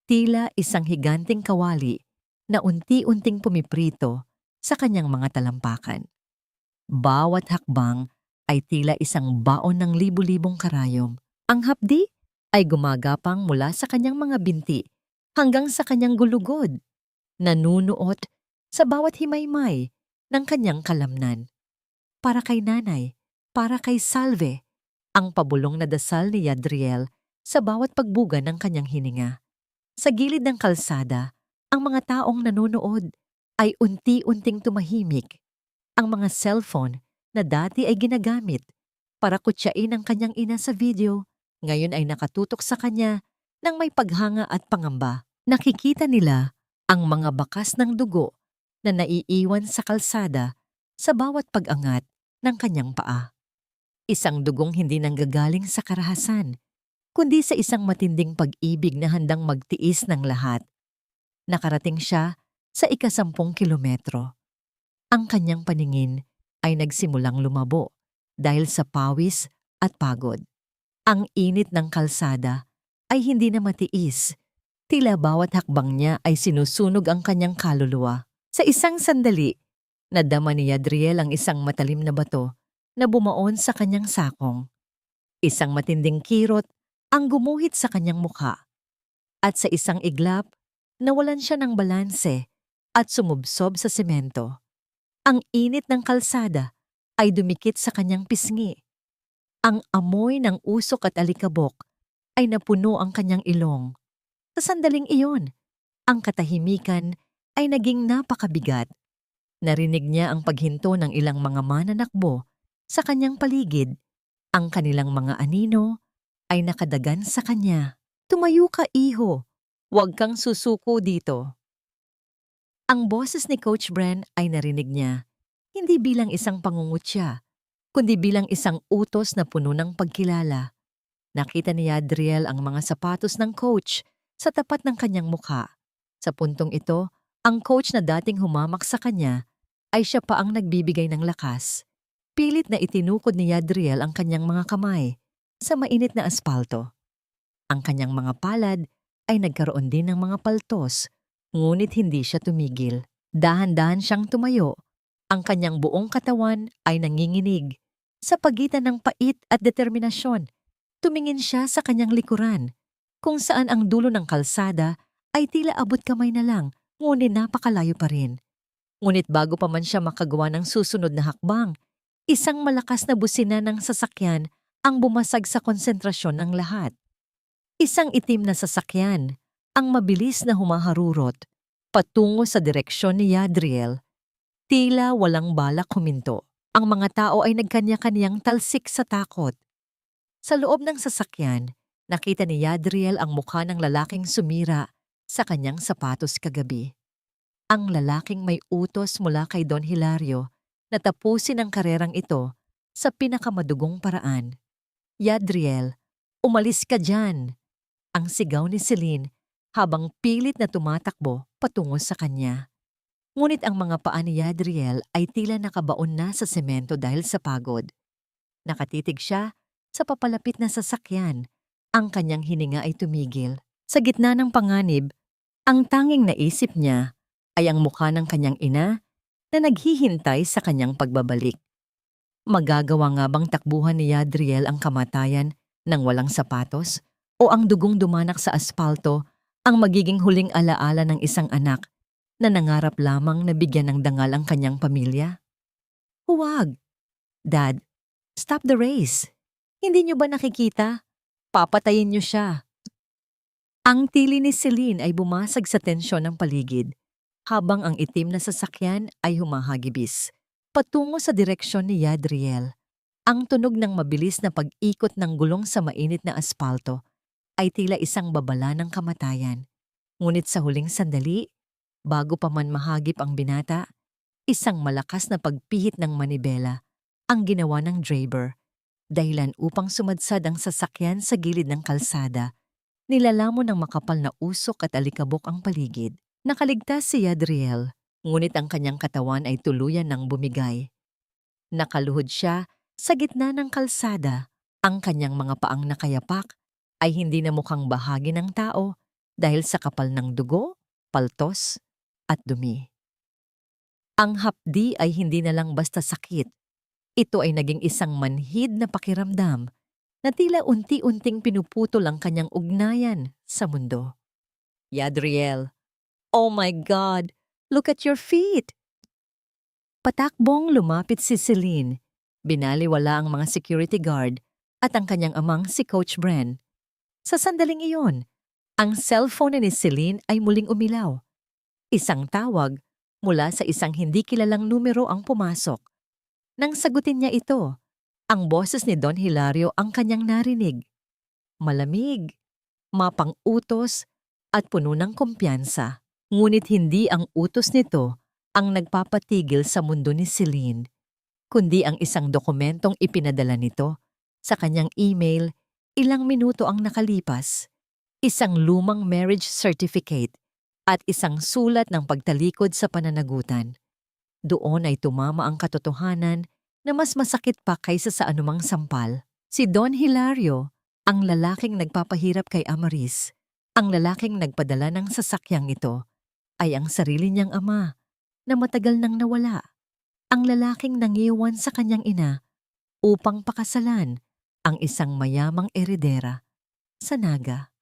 Tila isang higanting kawali na unti-unting pumiprito sa kanyang mga talampakan. Bawat hakbang ay tila isang baon ng libu-libong karayom. Ang hapdi ay gumagapang mula sa kanyang mga binti hanggang sa kanyang gulugod, nanunuot sa bawat himaymay ng kanyang kalamnan. Para kay nanay, para kay Salve, ang pabulong na dasal ni Yadriel sa bawat pagbuga ng kanyang hininga. Sa gilid ng kalsada, ang mga taong nanonood ay unti-unting tumahimik. Ang mga cellphone na dati ay ginagamit para kutsain ang kanyang ina sa video, ngayon ay nakatutok sa kanya ng may paghanga at pangamba. Nakikita nila ang mga bakas ng dugo na naiiwan sa kalsada sa bawat pag-angat ng kanyang paa. Isang dugong hindi nanggagaling sa karahasan, kundi sa isang matinding pag-ibig na handang magtiis ng lahat. Nakarating siya sa 10 kilometro. Ang kanyang paningin ay nagsimulang lumabo dahil sa pawis at pagod. Ang init ng kalsada ay hindi na matiis. Tila bawat hakbang niya ay sinusunog ang kanyang kaluluwa. Sa isang sandali, nadama ni Yadriel ang isang matalim na bato na bumaon sa kanyang sakong. Isang matinding kirot ang gumuhit sa kanyang mukha. At sa isang iglap, nawalan siya ng balanse at sumubsob sa semento. Ang init ng kalsada ay dumikit sa kanyang pisngi. Ang amoy ng usok at alikabok ay napuno ang kanyang ilong. Sa sandaling iyon, ang katahimikan ay naging napakabigat. Narinig niya ang paghinto ng ilang mga mananakbo sa kanyang paligid. Ang kanilang mga anino ay nakadagan sa kanya. Tumayo ka, iho. Huwag kang susuko dito. Ang boses ni Coach Bren ay narinig niya, hindi bilang isang pangungutya, kundi bilang isang utos na puno ng pagkilala. Nakita ni Yadriel ang mga sapatos ng coach sa tapat ng kanyang mukha. Sa puntong ito, ang coach na dating humamak sa kanya ay siya pa ang nagbibigay ng lakas. Pilit na itinukod ni Yadriel ang kanyang mga kamay sa mainit na aspalto. Ang kanyang mga palad ay nagkaroon din ng mga paltos, ngunit hindi siya tumigil. Dahan-dahan siyang tumayo. Ang kanyang buong katawan ay nanginginig. Sa pagitan ng pait at determinasyon, tumingin siya sa kanyang likuran, kung saan ang dulo ng kalsada ay tila abot kamay na lang, ngunit napakalayo pa rin. Ngunit bago pa man siya makagawa ng susunod na hakbang, isang malakas na busina ng sasakyan ang bumasag sa konsentrasyon ng lahat. Isang itim na sasakyan, ang mabilis na humaharurot, patungo sa direksyon ni Yadriel. Tila walang balak huminto. Ang mga tao ay nagkanya-kanyang talsik sa takot. Sa loob ng sasakyan, nakita ni Yadriel ang mukha ng lalaking sumira sa kanyang sapatos kagabi. Ang lalaking may utos mula kay Don Hilario na tapusin ang karerang ito sa pinakamadugong paraan. Yadriel, umalis ka dyan! Ang sigaw ni Celine habang pilit na tumatakbo patungo sa kanya. Ngunit ang mga paa ni Yadriel ay tila nakabaon na sa semento dahil sa pagod. Nakatitig siya sa papalapit na sasakyan. Ang kanyang hininga ay tumigil. Sa gitna ng panganib, ang tanging naisip niya ay ang mukha ng kanyang ina na naghihintay sa kanyang pagbabalik. Magagawa nga bang takbuhan ni Yadriel ang kamatayan ng walang sapatos? O ang dugong dumanak sa aspalto ang magiging huling alaala ng isang anak na nangarap lamang na bigyan ng dangal ang kanyang pamilya? Huwag! Dad, stop the race! Hindi niyo ba nakikita? Papatayin niyo siya. Ang tili ni Celine ay bumasag sa tensyon ng paligid, habang ang itim na sasakyan ay humahagibis, patungo sa direksyon ni Yadriel. Ang tunog ng mabilis na pag-ikot ng gulong sa mainit na aspalto ay tila isang babala ng kamatayan. Ngunit sa huling sandali, bago pa man mahagip ang binata, isang malakas na pagpihit ng manibela ang ginawa ng driver, dahilan upang sumadsad ang sasakyan sa gilid ng kalsada. Nilalamon ng makapal na usok at alikabok ang paligid. Nakaligtas si Yadriel, ngunit ang kanyang katawan ay tuluyan ng bumigay. Nakaluhod siya sa gitna ng kalsada. Ang kanyang mga paang nakayapak ay hindi na mukhang bahagi ng tao dahil sa kapal ng dugo, paltos, at dumi. Ang hapdi ay hindi na lang basta sakit. Ito ay naging isang manhid na pakiramdam na tila unti-unting pinuputol ang kanyang ugnayan sa mundo. Yadriel, oh my God, look at your feet! Patakbong lumapit si Celine. Binaliwala ang mga security guard at ang kanyang amang si Coach Bren. Sa sandaling iyon, ang cellphone ni Celine ay muling umilaw. Isang tawag mula sa isang hindi kilalang numero ang pumasok. Nang sagutin niya ito, ang boses ni Don Hilario ang kanyang narinig. Malamig, mapang-utos at puno ng kumpiyansa. Ngunit hindi ang utos nito ang nagpapatigil sa mundo ni Celine, kundi ang isang dokumentong ipinadala nito sa kanyang email. Ilang minuto ang nakalipas, isang lumang marriage certificate at isang sulat ng pagtalikod sa pananagutan. Doon ay tumama ang katotohanan na mas masakit pa kaysa sa anumang sampal. Si Don Hilario, ang lalaking nagpapahirap kay Amaris, ang lalaking nagpadala ng sasakyang ito, ay ang sarili niyang ama na matagal nang nawala. Ang lalaking nangiwan sa kanyang ina upang pakasalan ang isang mayamang eredera sa Naga.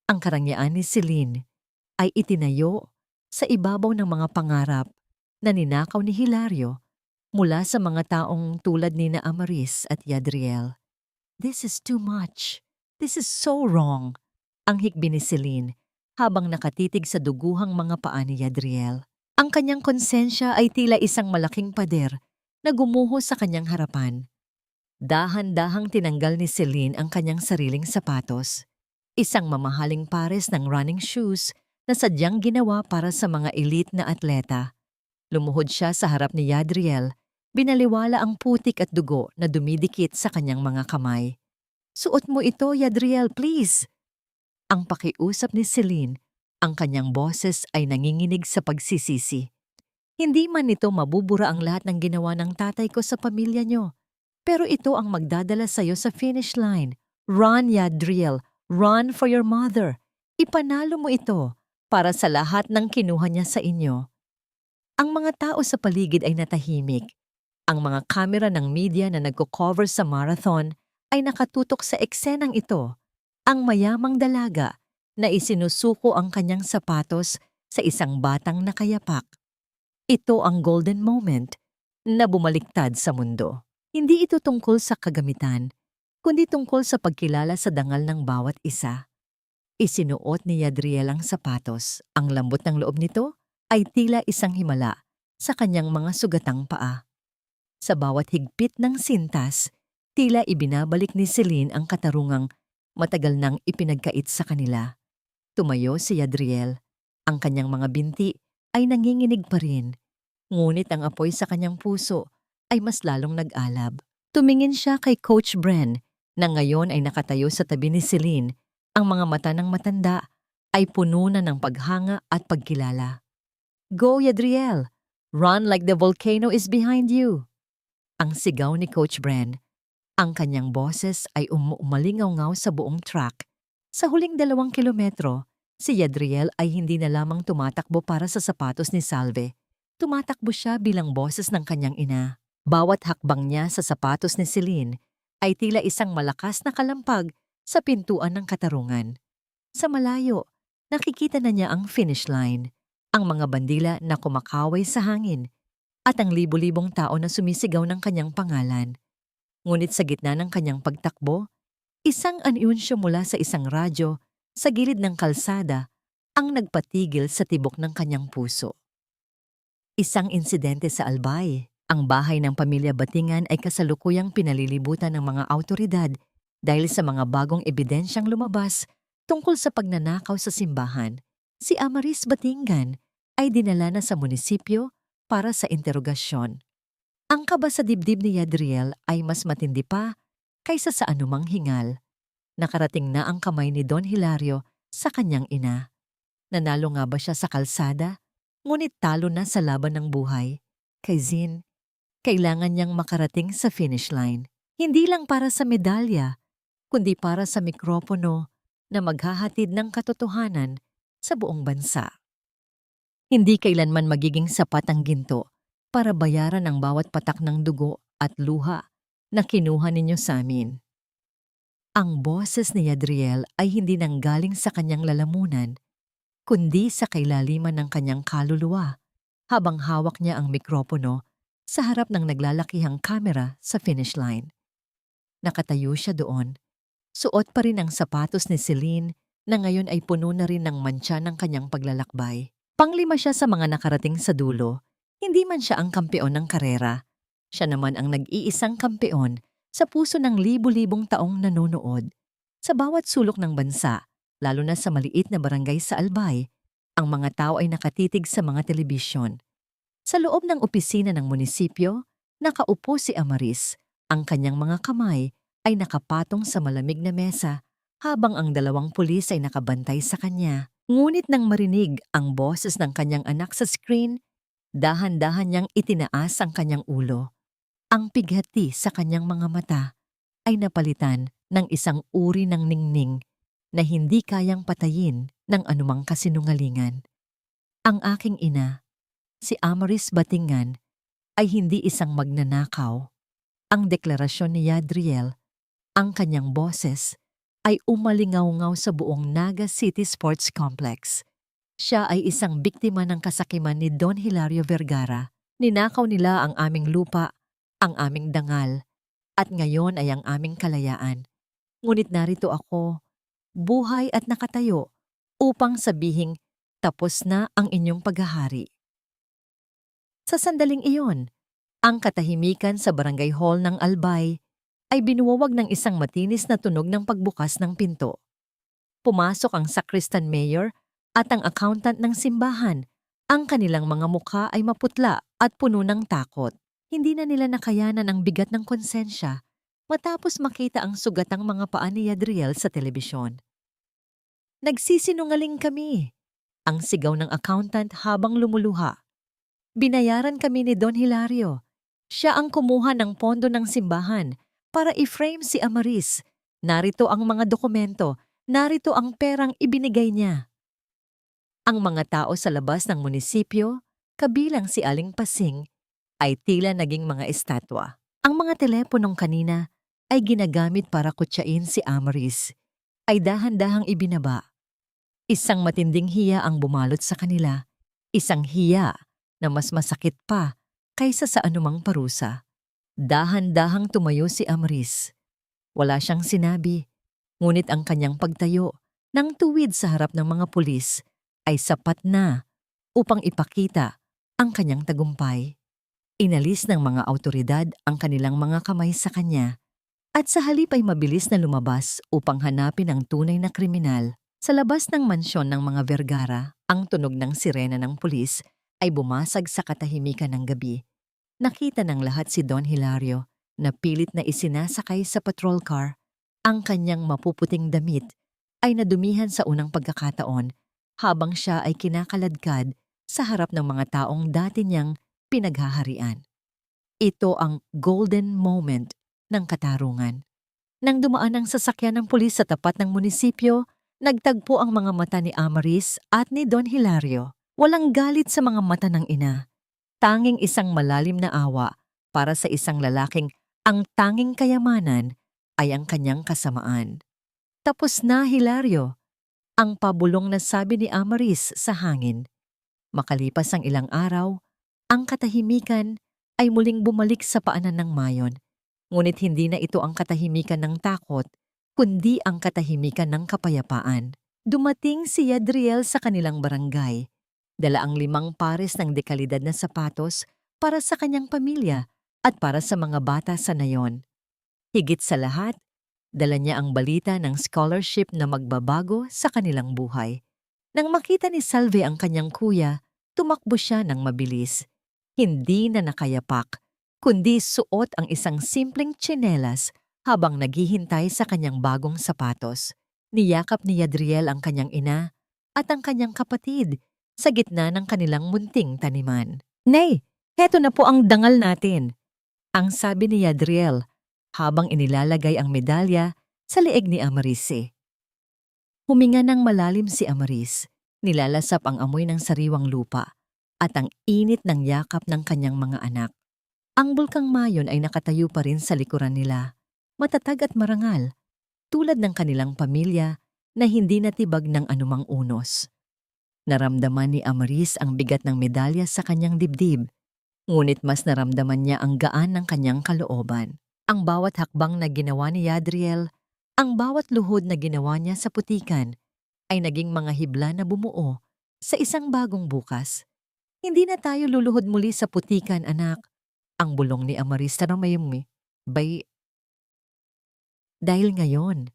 Ang karangyaan ni Celine ay itinayo sa ibabaw ng mga pangarap na ninakaw ni Hilario mula sa mga taong tulad ni na Amaris at Yadriel. This is too much. This is so wrong. Ang hikbi ni Celine habang nakatitig sa duguhang mga paa ni Yadriel. Ang kanyang konsensya ay tila isang malaking pader na gumuho sa kanyang harapan. Dahan-dahang tinanggal ni Celine ang kanyang sariling sapatos, isang mamahaling pares ng running shoes na sadyang ginawa para sa mga elite na atleta. Lumuhod siya sa harap ni Yadriel, binaliwala ang putik at dugo na dumidikit sa kanyang mga kamay. Suot mo ito, Yadriel, please! Ang pakiusap ni Celine, ang kanyang boses ay nanginginig sa pagsisisi. Hindi man nito mabubura ang lahat ng ginawa ng tatay ko sa pamilya niyo. Pero ito ang magdadala sa'yo sa finish line. Run, Yadriel. Run for your mother. Ipanalo mo ito para sa lahat ng kinuha niya sa inyo. Ang mga tao sa paligid ay natahimik. Ang mga kamera ng media na nagko-cover sa marathon ay nakatutok sa eksenang ito. Ang mayamang dalaga na isinusuko ang kanyang sapatos sa isang batang nakayapak. Ito ang golden moment na bumaliktad sa mundo. Hindi ito tungkol sa kagamitan, kundi tungkol sa pagkilala sa dangal ng bawat isa. Isinuot ni Yadriel ang sapatos. Ang lambot ng loob nito ay tila isang himala sa kanyang mga sugatang paa. Sa bawat higpit ng sintas, Tila ibinabalik ni Celine ang katarungang matagal nang ipinagkait sa kanila. Tumayo si Yadriel. Ang kanyang mga binti ay nanginginig pa rin. Ngunit ang apoy sa kanyang puso ay mas lalong nag-alab. Tumingin siya kay Coach Bren na ngayon ay nakatayo sa tabi ni Celine. Ang mga mata ng matanda ay puno na ng paghanga at pagkilala. "Go, Yadriel! Run like the volcano is behind you!" Ang sigaw ni Coach Bren. Ang kanyang boses ay umalingaw-ngaw sa buong track. Sa huling 2 kilometro, si Yadriel ay hindi na lamang tumatakbo para sa sapatos ni Salve. Tumatakbo siya bilang boses ng kanyang ina. Bawat hakbang niya sa sapatos ni Celine ay tila isang malakas na kalampag sa pintuan ng katarungan. Sa malayo, nakikita na niya ang finish line, ang mga bandila na kumakaway sa hangin, at ang libo-libong tao na sumisigaw ng kanyang pangalan. Ngunit sa gitna ng kanyang pagtakbo, isang anunsyo mula sa isang radyo sa gilid ng kalsada ang nagpatigil sa tibok ng kanyang puso. Isang insidente sa Albay. Ang bahay ng pamilya Batingan ay kasalukuyang pinalilibutan ng mga awtoridad dahil sa mga bagong ebidensyang lumabas tungkol sa pagnanakaw sa simbahan. Si Amaris Batingan ay dinala na sa munisipyo para sa interogasyon. Ang kaba sa dibdib ni Yadriel ay mas matindi pa kaysa sa anumang hingal. Nakarating na ang kamay ni Don Hilario sa kanyang ina. Nanalo nga ba siya sa kalsada? Ngunit talo na sa laban ng buhay. Kay Zin, kailangan niyang makarating sa finish line. Hindi lang para sa medalya, kundi para sa mikropono na maghahatid ng katotohanan sa buong bansa. Hindi kailanman magiging sapat ang ginto para bayaran ang bawat patak ng dugo at luha na kinuha ninyo sa amin. Ang boses ni Yadriel ay hindi nanggaling sa kanyang lalamunan, kundi sa kailaliman ng kanyang kaluluwa habang hawak niya ang mikropono sa harap ng naglalakihang kamera sa finish line. Nakatayo siya doon. Suot pa rin ang sapatos ni Celine na ngayon ay puno na rin ng mantsa ng kanyang paglalakbay. Panglima siya sa mga nakarating sa dulo. Hindi man siya ang kampeon ng karera. Siya naman ang nag-iisang kampeon sa puso ng libu-libong taong nanonood. Sa bawat sulok ng bansa, lalo na sa maliit na barangay sa Albay, ang mga tao ay nakatitig sa mga telebisyon. Sa loob ng opisina ng munisipyo, nakaupo si Amaris. Ang kanyang mga kamay ay nakapatong sa malamig na mesa habang ang 2 pulis ay nakabantay sa kanya. Ngunit nang marinig ang boses ng kanyang anak sa screen, dahan-dahan niyang itinaas ang kanyang ulo. Ang pighati sa kanyang mga mata ay napalitan ng isang uri ng ningning na hindi kayang patayin ng anumang kasinungalingan. Ang aking ina, si Amaris Batingan, ay hindi isang magnanakaw. Ang deklarasyon ni Yadriel, ang kanyang boses, ay umalingaw-ngaw sa buong Naga City Sports Complex. Siya ay isang biktima ng kasakiman ni Don Hilario Vergara. Ninakaw nila ang aming lupa, ang aming dangal, at ngayon ay ang aming kalayaan. Ngunit narito ako, buhay at nakatayo, upang sabihing tapos na ang inyong paghahari. Sa sandaling iyon, ang katahimikan sa barangay hall ng Albay ay binuwawag ng isang matinis na tunog ng pagbukas ng pinto. Pumasok ang sacristan mayor at ang accountant ng simbahan. Ang kanilang mga mukha ay maputla at puno ng takot. Hindi na nila nakayanan ang bigat ng konsensya matapos makita ang sugatang mga paa ni Yadriel sa telebisyon. "Nagsisinungaling kami," ang sigaw ng accountant habang lumuluha. "Binayaran kami ni Don Hilario. Siya ang kumuha ng pondo ng simbahan para i-frame si Amaris. Narito ang mga dokumento, narito ang perang ibinigay niya." Ang mga tao sa labas ng munisipyo, kabilang si Aling Pasing, ay tila naging mga estatwa. Ang mga teleponong kanina ay ginagamit para kutsain si Amaris, ay dahan-dahang ibinaba. Isang matinding hiya ang bumalot sa kanila, isang hiya na mas masakit pa kaysa sa anumang parusa. Dahan-dahang tumayo si Amaris. Wala siyang sinabi, ngunit ang kanyang pagtayo ng tuwid sa harap ng mga pulis ay sapat na upang ipakita ang kanyang tagumpay. Inalis ng mga awtoridad ang kanilang mga kamay sa kanya At sa halip ay mabilis na lumabas upang hanapin ang tunay na kriminal. Sa labas ng mansyon ng mga Vergara, ang tunog ng sirena ng pulis ay bumasag sa katahimikan ng gabi. Nakita ng lahat si Don Hilario na pilit na isinasakay sa patrol car. Ang kanyang mapuputing damit ay nadumihan sa unang pagkakataon habang siya ay kinakaladkad sa harap ng mga taong dati niyang pinaghaharian. Ito ang golden moment ng katarungan. Nang dumaan ang sasakyan ng pulis sa tapat ng munisipyo, nagtagpo ang mga mata ni Amaris at ni Don Hilario. Walang galit sa mga mata ng ina. Tanging isang malalim na awa para sa isang lalaking ang tanging kayamanan ay ang kanyang kasamaan. Tapos na, Hilario, ang pabulong na sabi ni Amaris sa hangin. Makalipas ang ilang araw, ang katahimikan ay muling bumalik sa paanan ng Mayon. Ngunit hindi na ito ang katahimikan ng takot, kundi ang katahimikan ng kapayapaan. Dumating si Yadriel sa kanilang barangay. Dala ang 5 pares ng dekalidad na sapatos para sa kanyang pamilya at para sa mga bata sa nayon. Higit sa lahat, dala niya ang balita ng scholarship na magbabago sa kanilang buhay. Nang makita ni Salve ang kanyang kuya, tumakbo siya ng mabilis. Hindi na nakayapak, kundi suot ang isang simpleng tsinelas habang naghihintay sa kanyang bagong sapatos. Niyakap ni Yadriel ang kanyang ina at ang kanyang kapatid sa gitna ng kanilang munting taniman. "Nay, heto na po ang dangal natin," ang sabi ni Yadriel habang inilalagay ang medalya sa leeg ni Amarise. Huminga ng malalim si Amaris, nilalasap ang amoy ng sariwang lupa at ang init ng yakap ng kanyang mga anak. Ang bulkang Mayon ay nakatayo pa rin sa likuran nila, matatag at marangal, tulad ng kanilang pamilya na hindi natibag ng anumang unos. Naramdaman ni Amaris ang bigat ng medalya sa kanyang dibdib, ngunit mas naramdaman niya ang gaan ng kanyang kalooban. Ang bawat hakbang na ginawa ni Yadriel, ang bawat luhod na ginawa niya sa putikan, ay naging mga hibla na bumuo sa isang bagong bukas. "Hindi na tayo luluhod muli sa putikan, anak," ang bulong ni Amaris na mayumi. Dahil ngayon,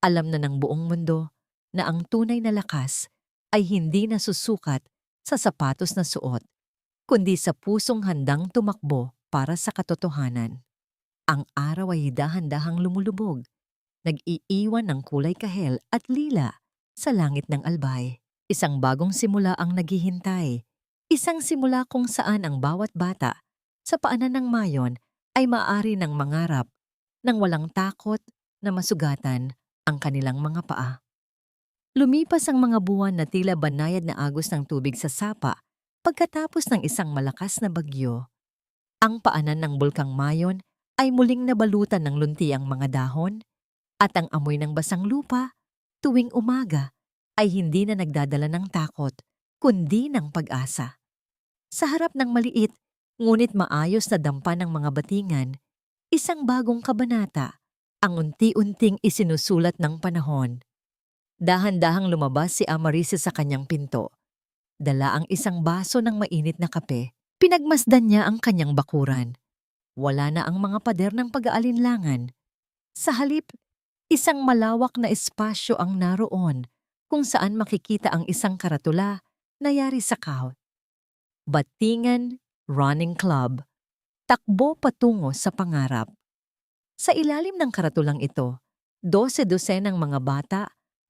alam na ng buong mundo na ang tunay na lakas ay hindi nasusukat sa sapatos na suot, kundi sa pusong handang tumakbo para sa katotohanan. Ang araw ay dahan-dahang lumulubog, nag-iiwan ng kulay kahel at lila sa langit ng albay. Isang bagong simula ang naghihintay. Isang simula kung saan ang bawat bata sa paanan ng Mayon ay maaari ng mangarap nang walang takot na masugatan ang kanilang mga paa. Lumipas ang mga buwan na tila banayad na agos ng tubig sa sapa pagkatapos ng isang malakas na bagyo. Ang paanan ng bulkang Mayon ay muling nabalutan ng lunti ang mga dahon at ang amoy ng basang lupa tuwing umaga ay hindi na nagdadala ng takot kundi ng pag-asa. Sa harap ng maliit ngunit maayos na dampa ng mga batingan, isang bagong kabanata ang unti-unting isinusulat ng panahon. Dahan-dahang lumabas si Amarise sa kanyang pinto. Dala ang isang baso ng mainit na kape. Pinagmasdan niya ang kanyang bakuran. Wala na ang mga pader ng pag-aalinlangan. Sa halip, isang malawak na espasyo ang naroon kung saan makikita ang isang karatula na yari sa kahon. Batingan Running Club. Takbo patungo sa pangarap. Sa ilalim ng karatulang ito, 12 dosenang mga bata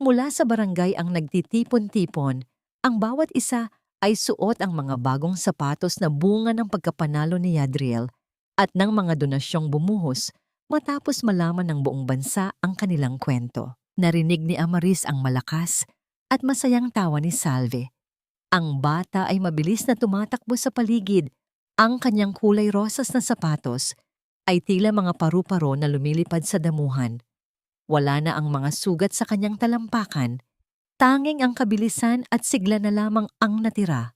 mula sa barangay ang nagtitipon-tipon. Ang bawat isa ay suot ang mga bagong sapatos na bunga ng pagkapanalo ni Yadriel at ng mga donasyong bumuhos matapos malaman ng buong bansa ang kanilang kwento. Narinig ni Amaris ang malakas at masayang tawa ni Salve. Ang bata ay mabilis na tumatakbo sa paligid. Ang kanyang kulay rosas na sapatos ay tila mga paru-paro na lumilipad sa damuhan. Wala na ang mga sugat sa kanyang talampakan. Tanging ang kabilisan at sigla na lamang ang natira.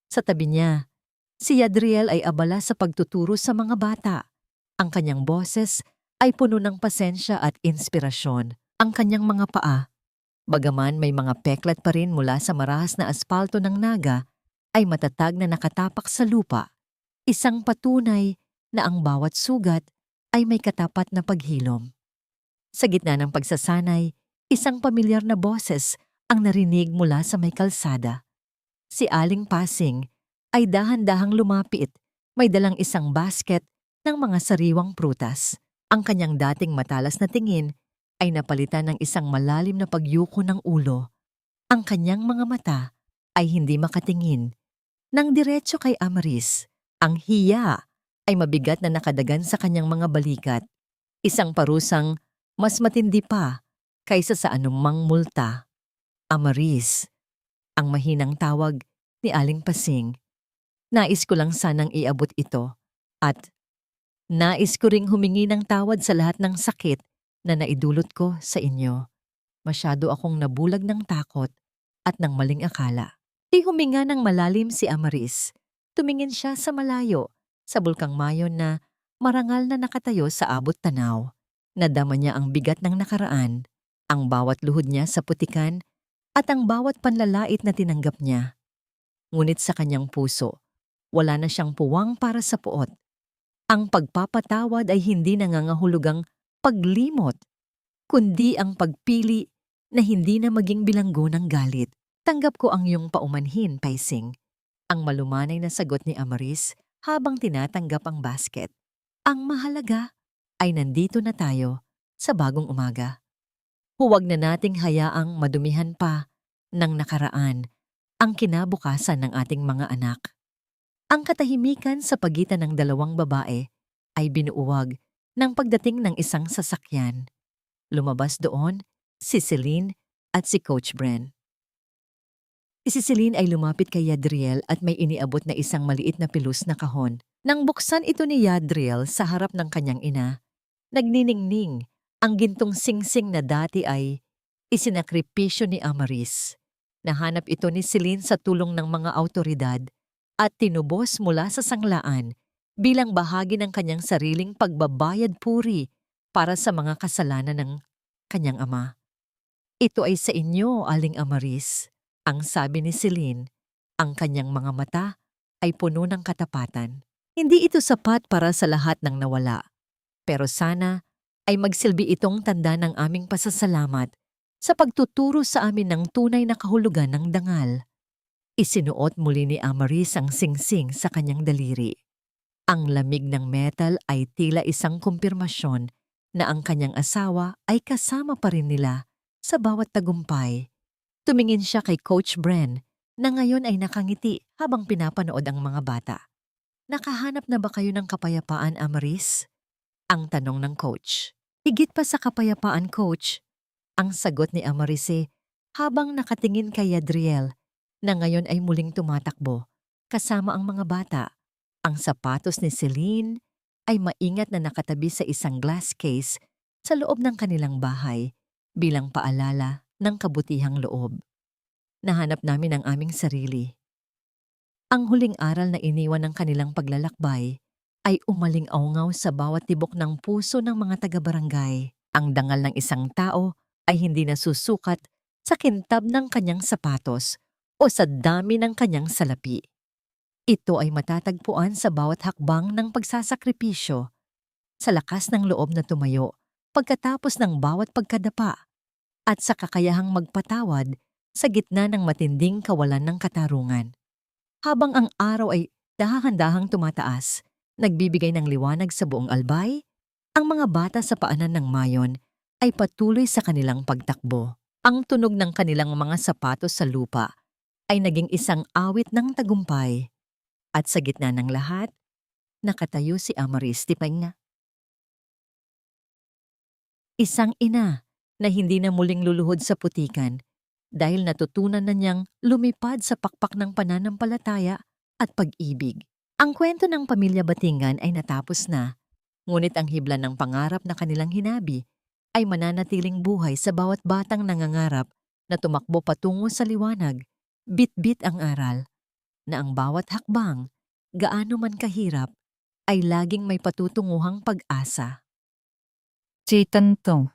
Sa tabi niya, si Yadriel ay abala sa pagtuturo sa mga bata. Ang kanyang boses ay puno ng pasensya at inspirasyon. Ang kanyang mga paa, bagaman may mga peklat pa rin mula sa marahas na aspalto ng Naga, ay matatag na nakatapak sa lupa. Isang patunay na ang bawat sugat ay may katapat na paghilom. Sa gitna ng pagsasanay, isang pamilyar na boses ang narinig mula sa may kalsada. Si Aling Pasing ay dahan-dahang lumapit, may dalang isang basket ng mga sariwang prutas. Ang kanyang dating matalas na tingin ay napalitan ng isang malalim na pagyuko ng ulo. Ang kanyang mga mata ay hindi makatingin. Nang diretso kay Amaris, ang hiya ay mabigat na nakadagan sa kanyang mga balikat. Isang parusang mas matindi pa kaysa sa anumang multa. Amaris, ang mahinang tawag ni Aling Pasing. Nais ko lang sanang iabot ito at nais ko ring humingi ng tawad sa lahat ng sakit na naidulot ko sa inyo. Masyado akong nabulag ng takot at ng maling akala. Di huminga ng malalim si Amaris. Tumingin siya sa malayo, sa bulkang Mayon na marangal na nakatayo sa abot tanaw. Nadama niya ang bigat ng nakaraan, ang bawat luhod niya sa putikan at ang bawat panlalait na tinanggap niya. Ngunit sa kanyang puso, wala na siyang puwang para sa puot. Ang pagpapatawad ay hindi nangangahulugang paglimot, kundi ang pagpili na hindi na maging bilanggo ng galit. Tanggap ko ang iyong paumanhin, Paising. Ang malumanay na sagot ni Amaris habang tinatanggap ang basket. Ang mahalaga ay nandito na tayo sa bagong umaga. Huwag na nating hayaang madumihan pa ng nakaraan ang kinabukasan ng ating mga anak. Ang katahimikan sa pagitan ng dalawang babae ay binuuwag ng pagdating ng isang sasakyan. Lumabas doon si Celine at si Coach Bren. Si Celine ay lumapit kay Yadriel at may iniabot na isang maliit na pilus na kahon. Nang buksan ito ni Yadriel sa harap ng kanyang ina, nagniningning ang gintong singsing na dati ay isinakripisyo ni Amaris. Nahanap ito ni Celine sa tulong ng mga awtoridad at tinubos mula sa sanglaan bilang bahagi ng kanyang sariling pagbabayad puri para sa mga kasalanan ng kanyang ama. Ito ay sa inyo, Aling Amaris. Ang sabi ni Celine, ang kanyang mga mata ay puno ng katapatan. Hindi ito sapat para sa lahat ng nawala. Pero sana ay magsilbi itong tanda ng aming pasasalamat sa pagtuturo sa amin ng tunay na kahulugan ng dangal. Isinuot muli ni Amaris ang singsing sa kanyang daliri. Ang lamig ng metal ay tila isang kumpirmasyon na ang kanyang asawa ay kasama pa rin nila sa bawat tagumpay. Tumingin siya kay Coach Bren na ngayon ay nakangiti habang pinapanood ang mga bata. Nakahanap na ba kayo ng kapayapaan, Amaris? Ang tanong ng coach. Higit pa sa kapayapaan, Coach. Ang sagot ni Amaris habang nakatingin kay Yadriel na ngayon ay muling tumatakbo kasama ang mga bata. Ang sapatos ni Celine ay maingat na nakatabi sa isang glass case sa loob ng kanilang bahay bilang paalala ng kabutihang loob. Nahanap namin ang aming sarili. Ang huling aral na iniwan ng kanilang paglalakbay ay umaling-aungaw sa bawat tibok ng puso ng mga taga-barangay. Ang dangal ng isang tao ay hindi nasusukat sa kintab ng kanyang sapatos o sa dami ng kanyang salapi. Ito ay matatagpuan sa bawat hakbang ng pagsasakripisyo, sa lakas ng loob na tumayo pagkatapos ng bawat pagkadapa, at sa kakayahang magpatawad sa gitna ng matinding kawalan ng katarungan. Habang ang araw ay dahan-dahang tumataas, nagbibigay ng liwanag sa buong albay, ang mga bata sa paanan ng Mayon ay patuloy sa kanilang pagtakbo. Ang tunog ng kanilang mga sapatos sa lupa ay naging isang awit ng tagumpay. At sa gitna ng lahat, nakatayo si Amaris Tipeng. Isang ina na hindi na muling luluhod sa putikan dahil natutunan na niyang lumipad sa pakpak ng pananampalataya at pag-ibig. Ang kwento ng pamilya Batingan ay natapos na, ngunit ang hibla ng pangarap na kanilang hinabi ay mananatiling buhay sa bawat batang nangangarap na tumakbo patungo sa liwanag, bit-bit ang aral, na ang bawat hakbang, gaano man kahirap, ay laging may patutunguhang pag-asa. Chetan to.